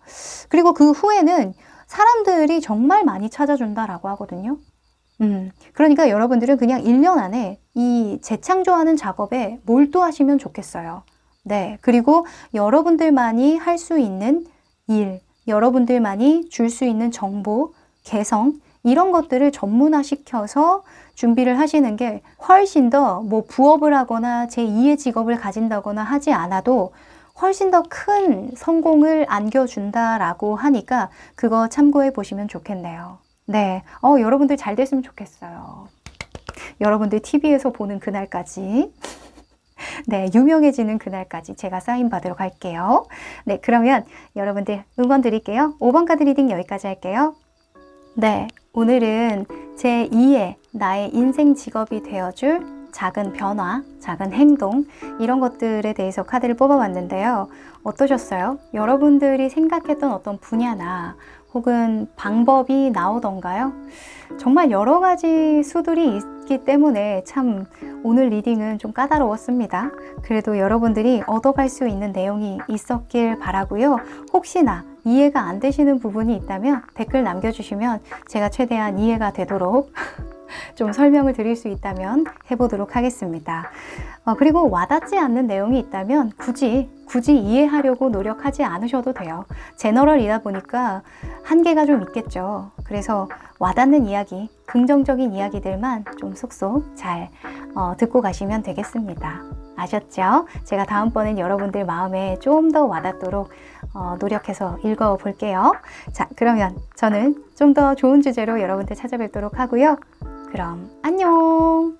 Speaker 1: 그리고 그 후에는 사람들이 정말 많이 찾아준다라고 하거든요. 그러니까 여러분들은 그냥 1년 안에 이 재창조하는 작업에 몰두하시면 좋겠어요. 네. 그리고 여러분들만이 할 수 있는 일, 여러분들만이 줄 수 있는 정보, 개성, 이런 것들을 전문화시켜서 준비를 하시는 게 훨씬 더 뭐 부업을 하거나 제2의 직업을 가진다거나 하지 않아도 훨씬 더 큰 성공을 안겨준다라고 하니까 그거 참고해 보시면 좋겠네요. 네. 여러분들 잘 됐으면 좋겠어요. 여러분들 TV에서 보는 그날까지. 네, 유명해지는 그날까지 제가 사인 받으러 갈게요. 네, 그러면 여러분들 응원 드릴게요. 5번 카드 리딩 여기까지 할게요. 네, 오늘은 제2의 나의 인생 직업이 되어줄 작은 변화, 작은 행동 이런 것들에 대해서 카드를 뽑아봤는데요. 어떠셨어요? 여러분들이 생각했던 어떤 분야나 혹은 방법이 나오던가요? 정말 여러 가지 수들이 있기 때문에 참 오늘 리딩은 좀 까다로웠습니다. 그래도 여러분들이 얻어갈 수 있는 내용이 있었길 바라고요. 혹시나 이해가 안 되시는 부분이 있다면 댓글 남겨주시면 제가 최대한 이해가 되도록 좀 설명을 드릴 수 있다면 해보도록 하겠습니다. 그리고 와닿지 않는 내용이 있다면 굳이 이해하려고 노력하지 않으셔도 돼요. 제너럴이다 보니까 한계가 좀 있겠죠. 그래서 와닿는 이야기, 긍정적인 이야기들만 좀 쏙쏙 잘 듣고 가시면 되겠습니다. 아셨죠? 제가 다음번엔 여러분들 마음에 좀 더 와닿도록 노력해서 읽어볼게요. 자, 그러면 저는 좀 더 좋은 주제로 여러분들 찾아뵙도록 하고요. 그럼 안녕!